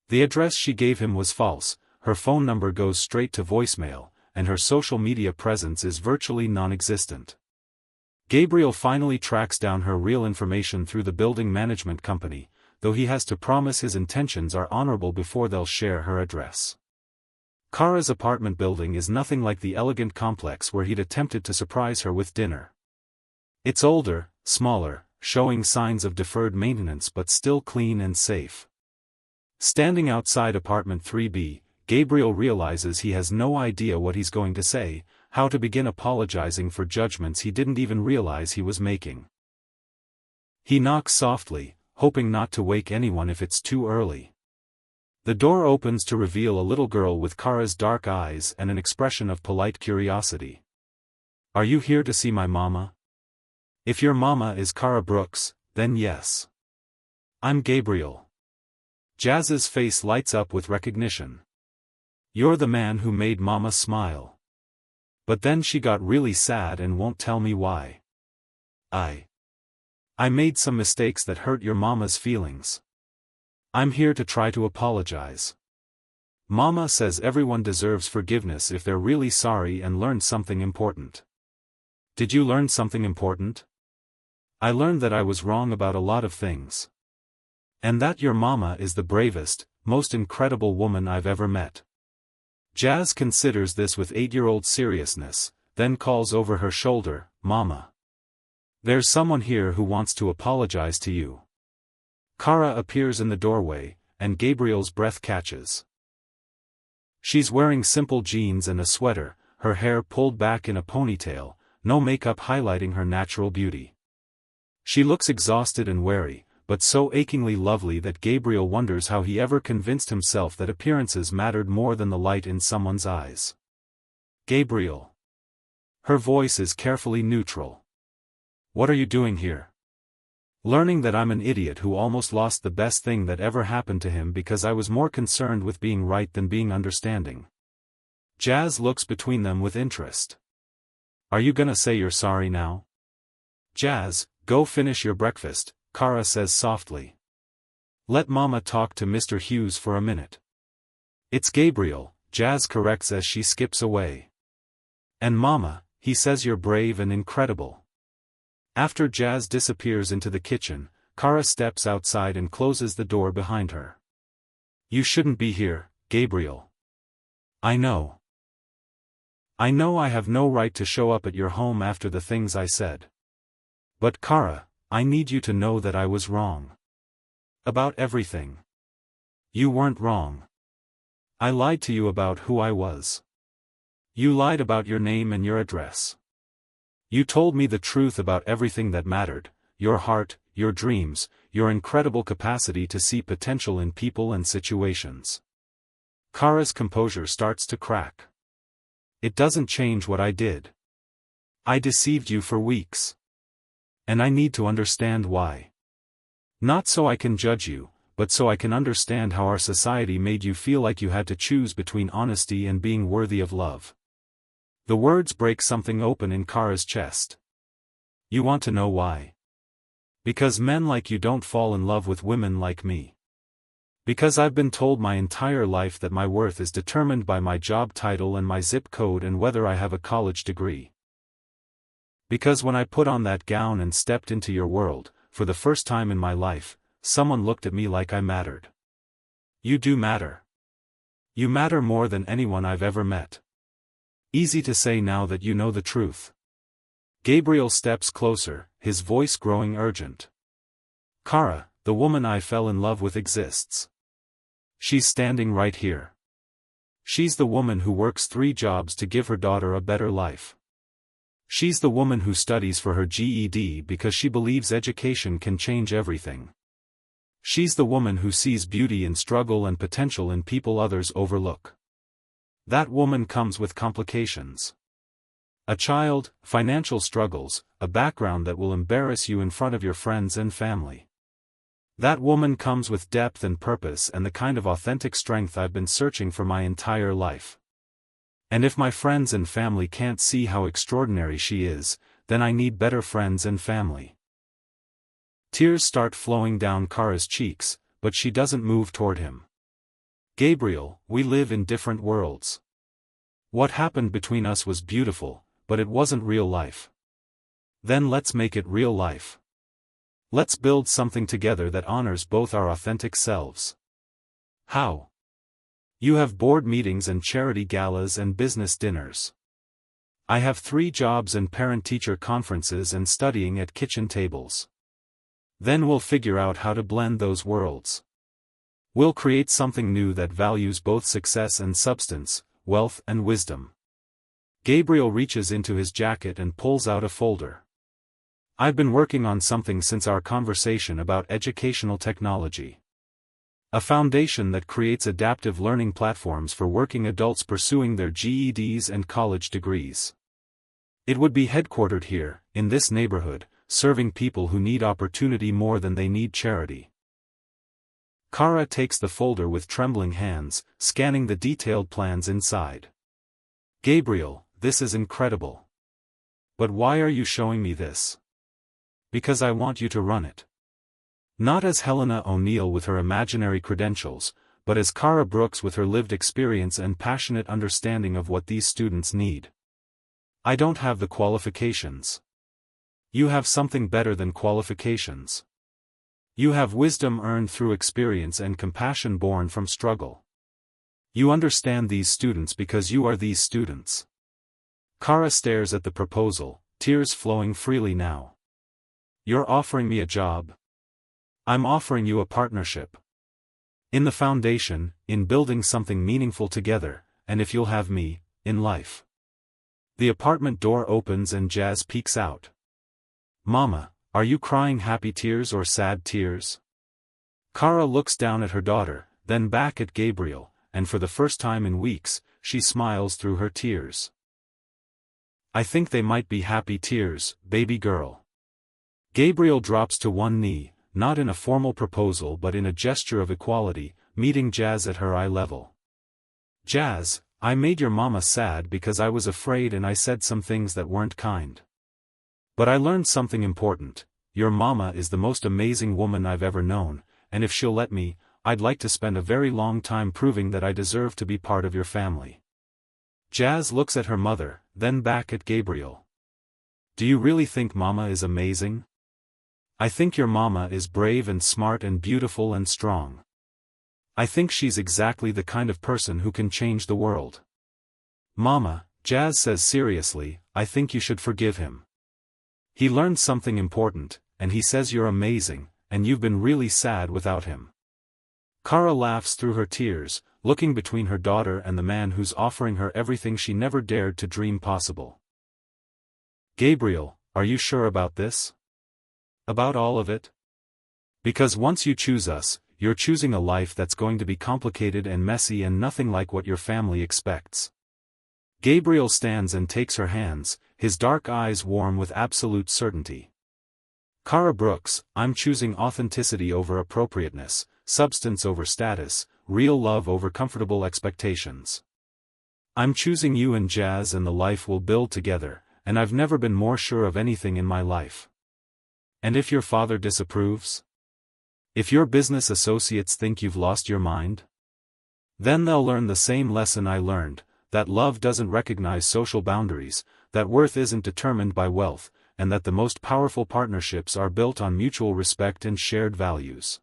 Speaker 1: The address she gave him was false, her phone number goes straight to voicemail, and her social media presence is virtually non-existent. Gabriel finally tracks down her real information through the building management company, though he has to promise his intentions are honorable before they'll share her address. Kara's apartment building is nothing like the elegant complex where he'd attempted to surprise her with dinner. It's older, smaller, showing signs of deferred maintenance but still clean and safe. Standing outside apartment 3B, Gabriel realizes he has no idea what he's going to say, how to begin apologizing for judgments he didn't even realize he was making. He knocks softly, hoping not to wake anyone if it's too early. The door opens to reveal a little girl with Kara's dark eyes and an expression of polite curiosity. Are you here to see my mama? If your mama is Kara Brooks, then yes. I'm Gabriel. Jazz's face lights up with recognition. You're the man who made mama smile. But then she got really sad and won't tell me why. I made some mistakes that hurt your mama's feelings. I'm here to try to apologize. Mama says everyone deserves forgiveness if they're really sorry and learned something important. Did you learn something important? I learned that I was wrong about a lot of things. And that your mama is the bravest, most incredible woman I've ever met. Jazz considers this with 8-year-old seriousness, then calls over her shoulder, Mama. There's someone here who wants to apologize to you. Kara appears in the doorway, and Gabriel's breath catches. She's wearing simple jeans and a sweater, her hair pulled back in a ponytail, no makeup highlighting her natural beauty. She looks exhausted and weary, but so achingly lovely that Gabriel wonders how he ever convinced himself that appearances mattered more than the light in someone's eyes. Gabriel. Her voice is carefully neutral. What are you doing here? Learning that I'm an idiot who almost lost the best thing that ever happened to him because I was more concerned with being right than being understanding. Jazz looks between them with interest. Are you gonna say you're sorry now? Jazz, go finish your breakfast, Kara says softly. Let Mama talk to Mr. Hughes for a minute. It's Gabriel, Jazz corrects as she skips away. And Mama, he says you're brave and incredible. After Jazz disappears into the kitchen, Kara steps outside and closes the door behind her. You shouldn't be here, Gabriel. I know. I know I have no right to show up at your home after the things I said. But Kara, I need you to know that I was wrong. About everything. You weren't wrong. I lied to you about who I was. You lied about your name and your address. You told me the truth about everything that mattered, your heart, your dreams, your incredible capacity to see potential in people and situations. Kara's composure starts to crack. It doesn't change what I did. I deceived you for weeks. And I need to understand why. Not so I can judge you, but so I can understand how our society made you feel like you had to choose between honesty and being worthy of love. The words break something open in Kara's chest. You want to know why? Because men like you don't fall in love with women like me. Because I've been told my entire life that my worth is determined by my job title and my zip code and whether I have a college degree. Because when I put on that gown and stepped into your world, for the first time in my life, someone looked at me like I mattered. You do matter. You matter more than anyone I've ever met. Easy to say now that you know the truth. Gabriel steps closer, his voice growing urgent. Kara, the woman I fell in love with exists. She's standing right here. She's the woman who works 3 jobs to give her daughter a better life. She's the woman who studies for her GED because she believes education can change everything. She's the woman who sees beauty in struggle and potential in people others overlook. That woman comes with complications. A child, financial struggles, a background that will embarrass you in front of your friends and family. That woman comes with depth and purpose and the kind of authentic strength I've been searching for my entire life. And if my friends and family can't see how extraordinary she is, then I need better friends and family. Tears start flowing down Kara's cheeks, but she doesn't move toward him. Gabriel, we live in different worlds. What happened between us was beautiful, but it wasn't real life. Then let's make it real life. Let's build something together that honors both our authentic selves. How? You have board meetings and charity galas and business dinners. I have 3 jobs and parent-teacher conferences and studying at kitchen tables. Then we'll figure out how to blend those worlds. We'll create something new that values both success and substance, wealth and wisdom. Gabriel reaches into his jacket and pulls out a folder. I've been working on something since our conversation about educational technology. A foundation that creates adaptive learning platforms for working adults pursuing their GEDs and college degrees. It would be headquartered here, in this neighborhood, serving people who need opportunity more than they need charity. Kara takes the folder with trembling hands, scanning the detailed plans inside. Gabriel, this is incredible. But why are you showing me this? Because I want you to run it. Not as Helena O'Neill with her imaginary credentials, but as Kara Brooks with her lived experience and passionate understanding of what these students need. I don't have the qualifications. You have something better than qualifications. You have wisdom earned through experience and compassion born from struggle. You understand these students because you are these students. Kara stares at the proposal, tears flowing freely now. You're offering me a job. I'm offering you a partnership. In the foundation, in building something meaningful together, and if you'll have me, in life. The apartment door opens and Jazz peeks out. Mama, are you crying happy tears or sad tears? Kara looks down at her daughter, then back at Gabriel, and for the first time in weeks, she smiles through her tears. I think they might be happy tears, baby girl. Gabriel drops to one knee, not in a formal proposal but in a gesture of equality, meeting Jazz at her eye level. Jazz, I made your mama sad because I was afraid and I said some things that weren't kind. But I learned something important. Your mama is the most amazing woman I've ever known, and if she'll let me, I'd like to spend a very long time proving that I deserve to be part of your family. Jazz looks at her mother, then back at Gabriel. Do you really think mama is amazing? I think your mama is brave and smart and beautiful and strong. I think she's exactly the kind of person who can change the world. Mama, Jazz says seriously, I think you should forgive him. He learned something important, and he says you're amazing, and you've been really sad without him. Kara laughs through her tears, looking between her daughter and the man who's offering her everything she never dared to dream possible. Gabriel, are you sure about this? About all of it? Because once you choose us, you're choosing a life that's going to be complicated and messy and nothing like what your family expects. Gabriel stands and takes her hands, his dark eyes warm with absolute certainty. Kara Brooks, I'm choosing authenticity over appropriateness, substance over status, real love over comfortable expectations. I'm choosing you and Jazz and the life we'll build together, and I've never been more sure of anything in my life. And if your father disapproves? If your business associates think you've lost your mind? Then they'll learn the same lesson I learned, that love doesn't recognize social boundaries, that worth isn't determined by wealth, and that the most powerful partnerships are built on mutual respect and shared values.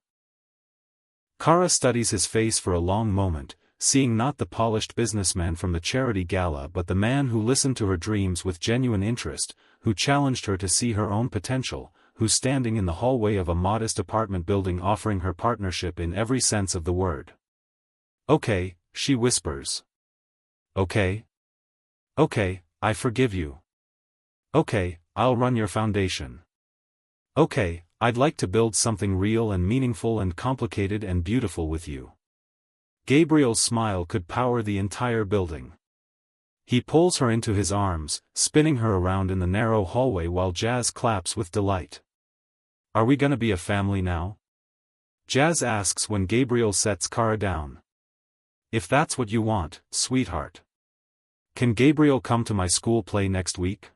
Speaker 1: Kara studies his face for a long moment, seeing not the polished businessman from the charity gala but the man who listened to her dreams with genuine interest, who challenged her to see her own potential, who's standing in the hallway of a modest apartment building offering her partnership in every sense of the word. Okay, she whispers. Okay? Okay, I forgive you. Okay, I'll run your foundation. Okay, I'd like to build something real and meaningful and complicated and beautiful with you. Gabriel's smile could power the entire building. He pulls her into his arms, spinning her around in the narrow hallway while Jazz claps with delight. Are we gonna be a family now? Jazz asks when Gabriel sets Kara down. If that's what you want, sweetheart. Can Gabriel come to my school play next week?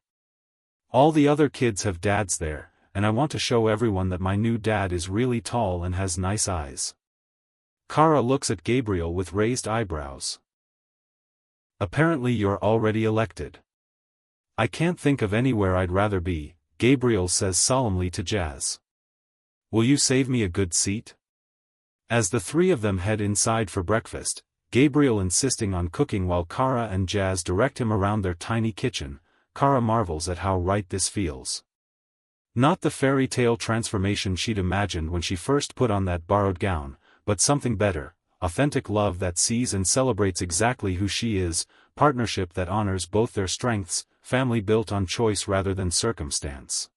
Speaker 1: All the other kids have dads there, and I want to show everyone that my new dad is really tall and has nice eyes. Kara looks at Gabriel with raised eyebrows. Apparently you're already elected. I can't think of anywhere I'd rather be, Gabriel says solemnly to Jazz. Will you save me a good seat? As the three of them head inside for breakfast, Gabriel insisting on cooking while Kara and Jazz direct him around their tiny kitchen, Kara marvels at how right this feels. Not the fairy tale transformation she'd imagined when she first put on that borrowed gown, but something better, authentic love that sees and celebrates exactly who she is, partnership that honors both their strengths, family built on choice rather than circumstance.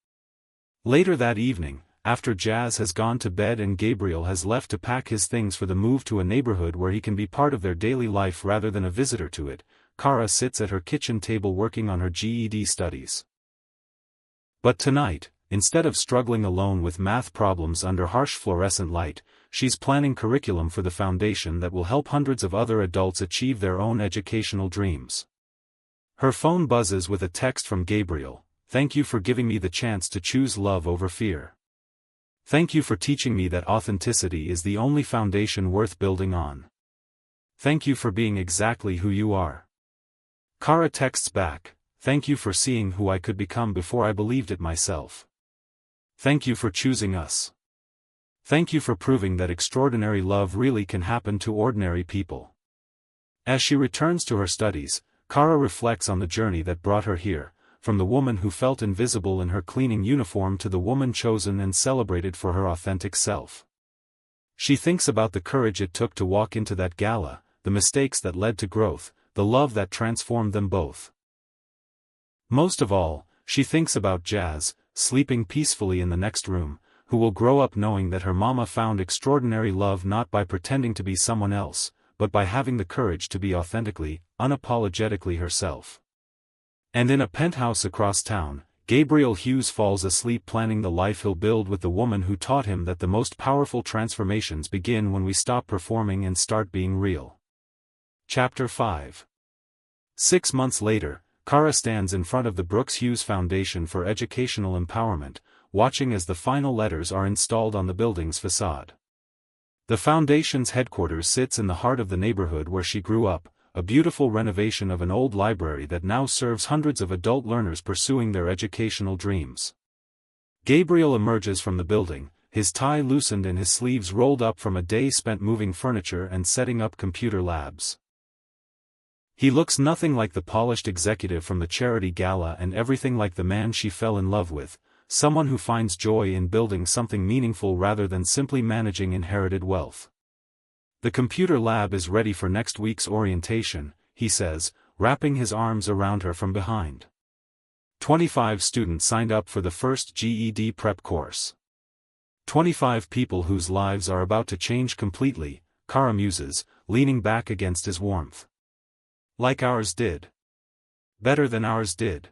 Speaker 1: Later that evening, after Jazz has gone to bed and Gabriel has left to pack his things for the move to a neighborhood where he can be part of their daily life rather than a visitor to it, Kara sits at her kitchen table working on her GED studies. But tonight, instead of struggling alone with math problems under harsh fluorescent light, she's planning curriculum for the foundation that will help hundreds of other adults achieve their own educational dreams. Her phone buzzes with a text from Gabriel. Thank you for giving me the chance to choose love over fear. Thank you for teaching me that authenticity is the only foundation worth building on. Thank you for being exactly who you are. Kara texts back, thank you for seeing who I could become before I believed it myself. Thank you for choosing us. Thank you for proving that extraordinary love really can happen to ordinary people. As she returns to her studies, Kara reflects on the journey that brought her here, from the woman who felt invisible in her cleaning uniform to the woman chosen and celebrated for her authentic self. She thinks about the courage it took to walk into that gala, the mistakes that led to growth, the love that transformed them both. Most of all, she thinks about Jazz, sleeping peacefully in the next room, who will grow up knowing that her mama found extraordinary love not by pretending to be someone else, but by having the courage to be authentically, unapologetically herself. And in a penthouse across town, Gabriel Hughes falls asleep planning the life he'll build with the woman who taught him that the most powerful transformations begin when we stop performing and start being real. Chapter 5. 6 months later, Kara stands in front of the Brooks Hughes Foundation for Educational Empowerment, watching as the final letters are installed on the building's facade. The foundation's headquarters sits in the heart of the neighborhood where she grew up, a beautiful renovation of an old library that now serves hundreds of adult learners pursuing their educational dreams. Gabriel emerges from the building, his tie loosened and his sleeves rolled up from a day spent moving furniture and setting up computer labs. He looks nothing like the polished executive from the charity gala and everything like the man she fell in love with, someone who finds joy in building something meaningful rather than simply managing inherited wealth. The computer lab is ready for next week's orientation, he says, wrapping his arms around her from behind. 25 students signed up for the first GED prep course. 25 people whose lives are about to change completely, Kara muses, leaning back against his warmth. Like ours did. Better than ours did.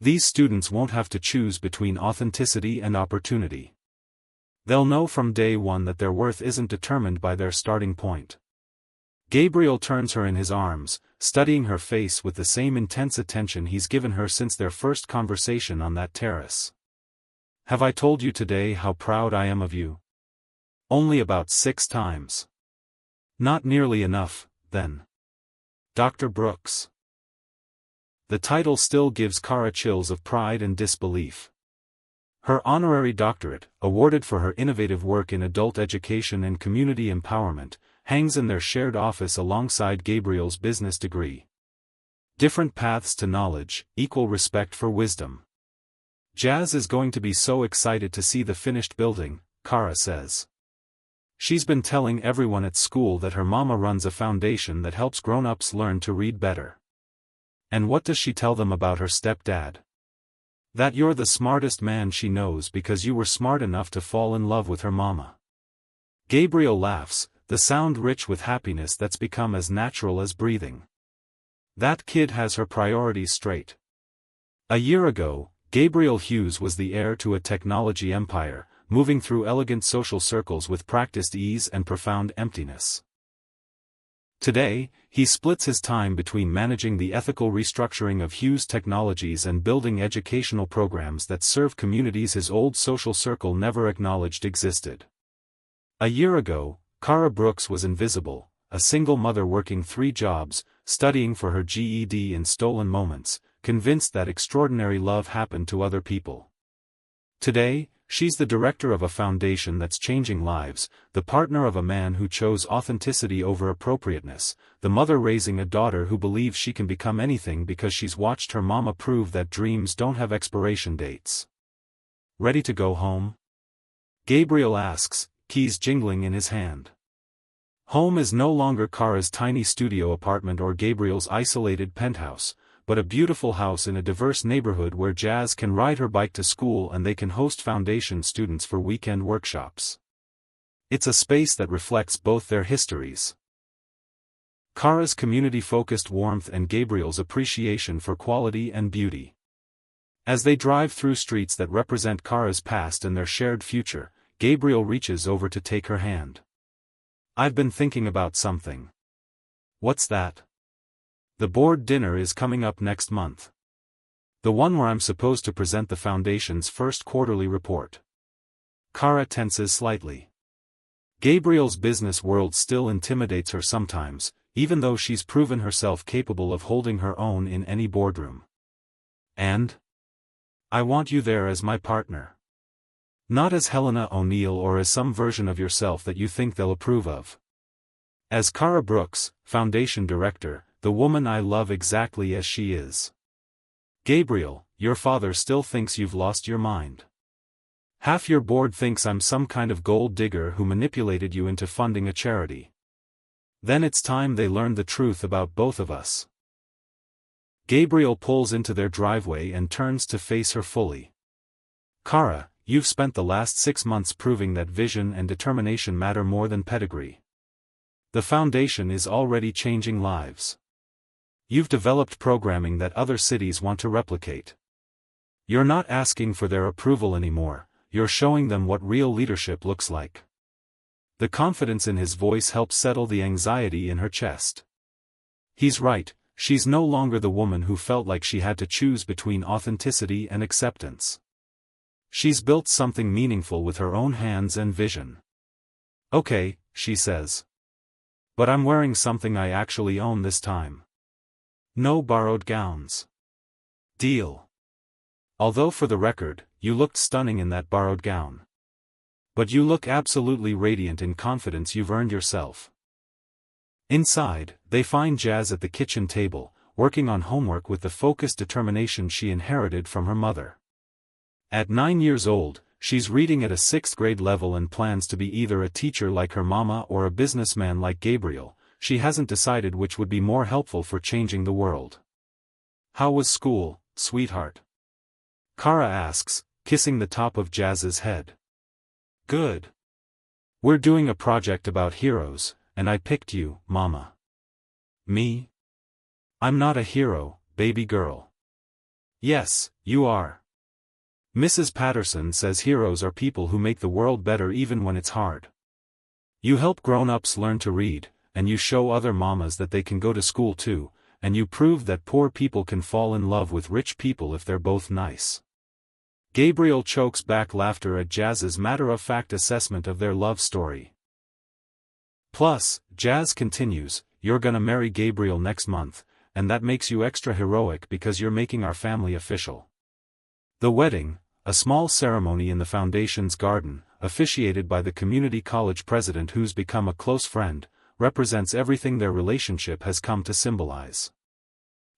Speaker 1: These students won't have to choose between authenticity and opportunity. They'll know from day one that their worth isn't determined by their starting point. Gabriel turns her in his arms, studying her face with the same intense attention he's given her since their first conversation on that terrace. Have I told you today how proud I am of you? Only about 6 times. Not nearly enough, then. Dr. Brooks. The title still gives Kara chills of pride and disbelief. Her honorary doctorate, awarded for her innovative work in adult education and community empowerment, hangs in their shared office alongside Gabriel's business degree. Different paths to knowledge, equal respect for wisdom. Jazz is going to be so excited to see the finished building, Kara says. She's been telling everyone at school that her mama runs a foundation that helps grown-ups learn to read better. And what does she tell them about her stepdad? That you're the smartest man she knows because you were smart enough to fall in love with her mama. Gabriel laughs, the sound rich with happiness that's become as natural as breathing. That kid has her priorities straight. A year ago, Gabriel Hughes was the heir to a technology empire, moving through elegant social circles with practiced ease and profound emptiness. Today, he splits his time between managing the ethical restructuring of Hughes Technologies and building educational programs that serve communities his old social circle never acknowledged existed. A year ago, Kara Brooks was invisible, a single mother working 3 jobs, studying for her GED in stolen moments, convinced that extraordinary love happened to other people. Today, she's the director of a foundation that's changing lives, the partner of a man who chose authenticity over appropriateness, the mother raising a daughter who believes she can become anything because she's watched her mama prove that dreams don't have expiration dates. Ready to go home? Gabriel asks, keys jingling in his hand. Home is no longer Kara's tiny studio apartment or Gabriel's isolated penthouse, but a beautiful house in a diverse neighborhood where Jazz can ride her bike to school and they can host foundation students for weekend workshops. It's a space that reflects both their histories. Kara's community-focused warmth and Gabriel's appreciation for quality and beauty. As they drive through streets that represent Kara's past and their shared future, Gabriel reaches over to take her hand. I've been thinking about something. What's that? The board dinner is coming up next month. The one where I'm supposed to present the foundation's first quarterly report. Kara tenses slightly. Gabriel's business world still intimidates her sometimes, even though she's proven herself capable of holding her own in any boardroom. And? I want you there as my partner. Not as Helena O'Neill or as some version of yourself that you think they'll approve of. As Kara Brooks, foundation director, the woman I love exactly as she is. Gabriel, your father still thinks you've lost your mind. Half your board thinks I'm some kind of gold digger who manipulated you into funding a charity. Then it's time they learned the truth about both of us. Gabriel pulls into their driveway and turns to face her fully. Kara, you've spent the last 6 months proving that vision and determination matter more than pedigree. The foundation is already changing lives. You've developed programming that other cities want to replicate. You're not asking for their approval anymore, you're showing them what real leadership looks like. The confidence in his voice helps settle the anxiety in her chest. He's right, she's no longer the woman who felt like she had to choose between authenticity and acceptance. She's built something meaningful with her own hands and vision. Okay, she says. But I'm wearing something I actually own this time. No borrowed gowns. Deal. Although for the record, you looked stunning in that borrowed gown. But you look absolutely radiant in confidence you've earned yourself. Inside, they find Jazz at the kitchen table, working on homework with the focused determination she inherited from her mother. At 9 years old, she's reading at a 6th grade level and plans to be either a teacher like her mama or a businessman like Gabriel. She hasn't decided which would be more helpful for changing the world. How was school, sweetheart? Kara asks, kissing the top of Jazz's head. Good. We're doing a project about heroes, and I picked you, Mama. Me? I'm not a hero, baby girl. Yes, you are. Mrs. Patterson says heroes are people who make the world better even when it's hard. You help grown-ups learn to read, and you show other mamas that they can go to school too, and you prove that poor people can fall in love with rich people if they're both nice. Gabriel chokes back laughter at Jazz's matter-of-fact assessment of their love story. Plus, Jazz continues, you're gonna marry Gabriel next month, and that makes you extra heroic because you're making our family official. The wedding, a small ceremony in the foundation's garden, officiated by the community college president who's become a close friend, represents everything their relationship has come to symbolize.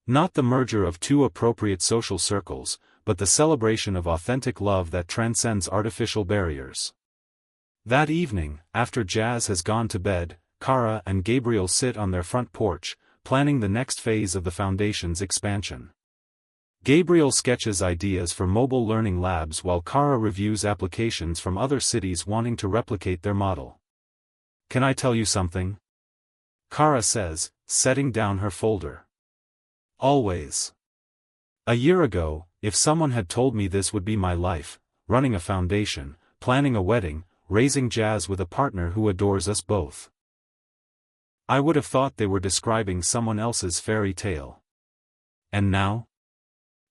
Speaker 1: Not the merger of two appropriate social circles, but the celebration of authentic love that transcends artificial barriers. That evening, after Jazz has gone to bed, Kara and Gabriel sit on their front porch, planning the next phase of the foundation's expansion. Gabriel sketches ideas for mobile learning labs while Kara reviews applications from other cities wanting to replicate their model. Can I tell you something? Kara says, setting down her folder. Always. A year ago, if someone had told me this would be my life, running a foundation, planning a wedding, raising Jazz with a partner who adores us both, I would have thought they were describing someone else's fairy tale. And now?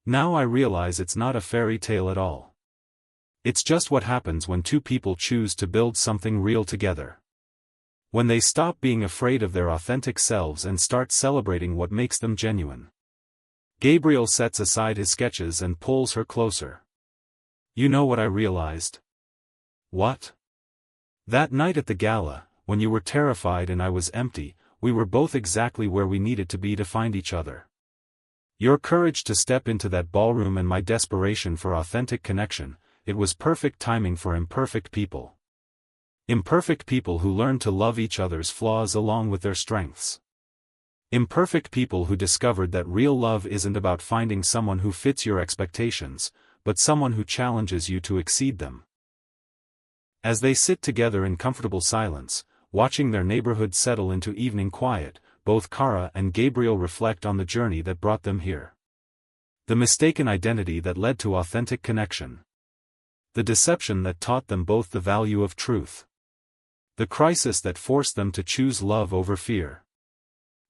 Speaker 1: Now I realize it's not a fairy tale at all. It's just what happens when two people choose to build something real together. When they stop being afraid of their authentic selves and start celebrating what makes them genuine. Gabriel sets aside his sketches and pulls her closer. You know what I realized? What? That night at the gala, when you were terrified and I was empty, we were both exactly where we needed to be to find each other. Your courage to step into that ballroom and my desperation for authentic connection, it was perfect timing for imperfect people. Imperfect people who learn to love each other's flaws along with their strengths. Imperfect people who discovered that real love isn't about finding someone who fits your expectations, but someone who challenges you to exceed them. As they sit together in comfortable silence, watching their neighborhood settle into evening quiet, both Kara and Gabriel reflect on the journey that brought them here. The mistaken identity that led to authentic connection. The deception that taught them both the value of truth. The crisis that forced them to choose love over fear.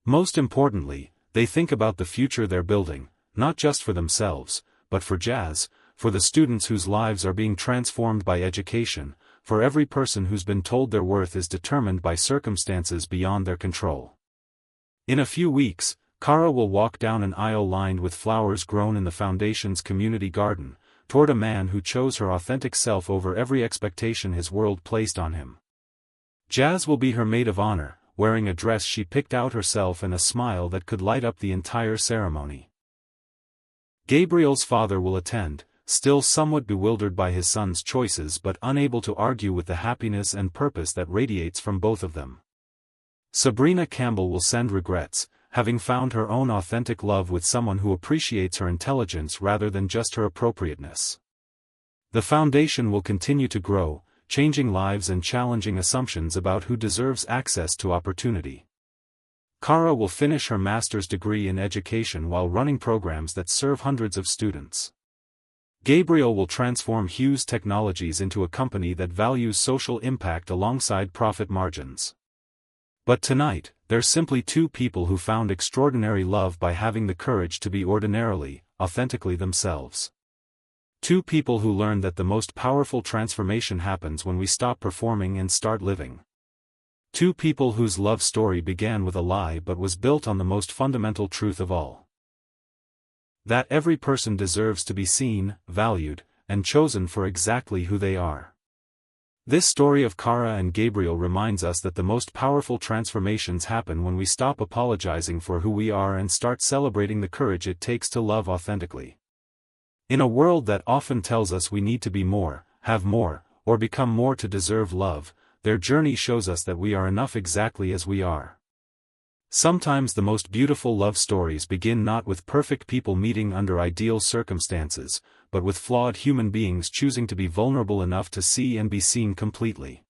Speaker 1: Most importantly, they think about the future they're building, not just for themselves, but for Jazz, for the students whose lives are being transformed by education, for every person who's been told their worth is determined by circumstances beyond their control. In a few weeks, Kara will walk down an aisle lined with flowers grown in the foundation's community garden, toward a man who chose her authentic self over every expectation his world placed on him. Jazz will be her maid of honor, wearing a dress she picked out herself and a smile that could light up the entire ceremony. Gabriel's father will attend, still somewhat bewildered by his son's choices but unable to argue with the happiness and purpose that radiates from both of them. Sabrina Campbell will send regrets, having found her own authentic love with someone who appreciates her intelligence rather than just her appropriateness. The foundation will continue to grow, changing lives and challenging assumptions about who deserves access to opportunity. Kara will finish her master's degree in education while running programs that serve hundreds of students. Gabriel will transform Hughes Technologies into a company that values social impact alongside profit margins. But tonight, they're simply two people who found extraordinary love by having the courage to be ordinarily, authentically themselves. Two people who learned that the most powerful transformation happens when we stop performing and start living. Two people whose love story began with a lie but was built on the most fundamental truth of all. That every person deserves to be seen, valued, and chosen for exactly who they are. This story of Kara and Gabriel reminds us that the most powerful transformations happen when we stop apologizing for who we are and start celebrating the courage it takes to love authentically. In a world that often tells us we need to be more, have more, or become more to deserve love, their journey shows us that we are enough exactly as we are. Sometimes the most beautiful love stories begin not with perfect people meeting under ideal circumstances, but with flawed human beings choosing to be vulnerable enough to see and be seen completely.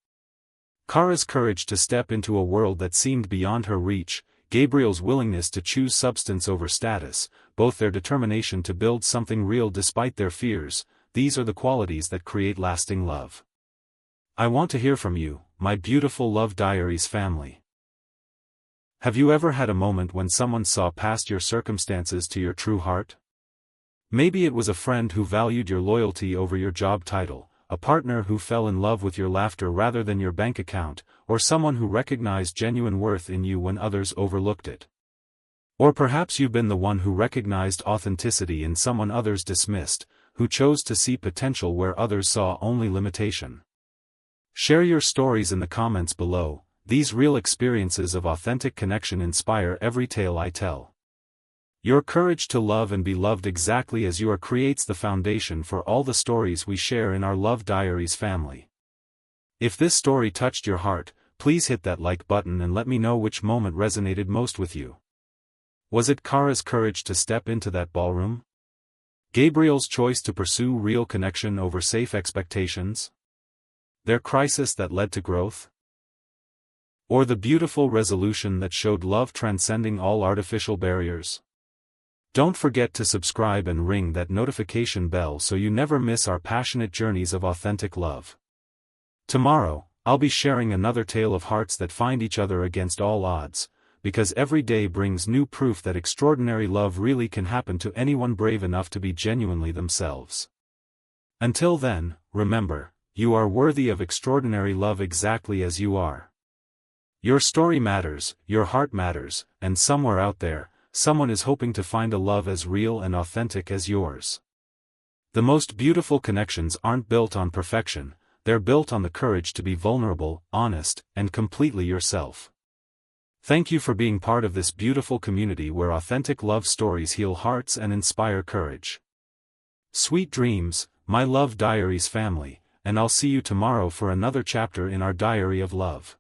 Speaker 1: Kara's courage to step into a world that seemed beyond her reach, Gabriel's willingness to choose substance over status, both their determination to build something real despite their fears, these are the qualities that create lasting love. I want to hear from you, my beautiful Love Diaries family. Have you ever had a moment when someone saw past your circumstances to your true heart? Maybe it was a friend who valued your loyalty over your job title, a partner who fell in love with your laughter rather than your bank account, or someone who recognized genuine worth in you when others overlooked it. Or perhaps you've been the one who recognized authenticity in someone others dismissed, who chose to see potential where others saw only limitation. Share your stories in the comments below. These real experiences of authentic connection inspire every tale I tell. Your courage to love and be loved exactly as you are creates the foundation for all the stories we share in our Love Diaries family. If this story touched your heart, please hit that like button and let me know which moment resonated most with you. Was it Kara's courage to step into that ballroom? Gabriel's choice to pursue real connection over safe expectations? Their crisis that led to growth? Or the beautiful resolution that showed love transcending all artificial barriers? Don't forget to subscribe and ring that notification bell so you never miss our passionate journeys of authentic love. Tomorrow, I'll be sharing another tale of hearts that find each other against all odds, because every day brings new proof that extraordinary love really can happen to anyone brave enough to be genuinely themselves. Until then, remember, you are worthy of extraordinary love exactly as you are. Your story matters, your heart matters, and somewhere out there, someone is hoping to find a love as real and authentic as yours. The most beautiful connections aren't built on perfection, they're built on the courage to be vulnerable, honest, and completely yourself. Thank you for being part of this beautiful community where authentic love stories heal hearts and inspire courage. Sweet dreams, my Love Diaries family, and I'll see you tomorrow for another chapter in our diary of love.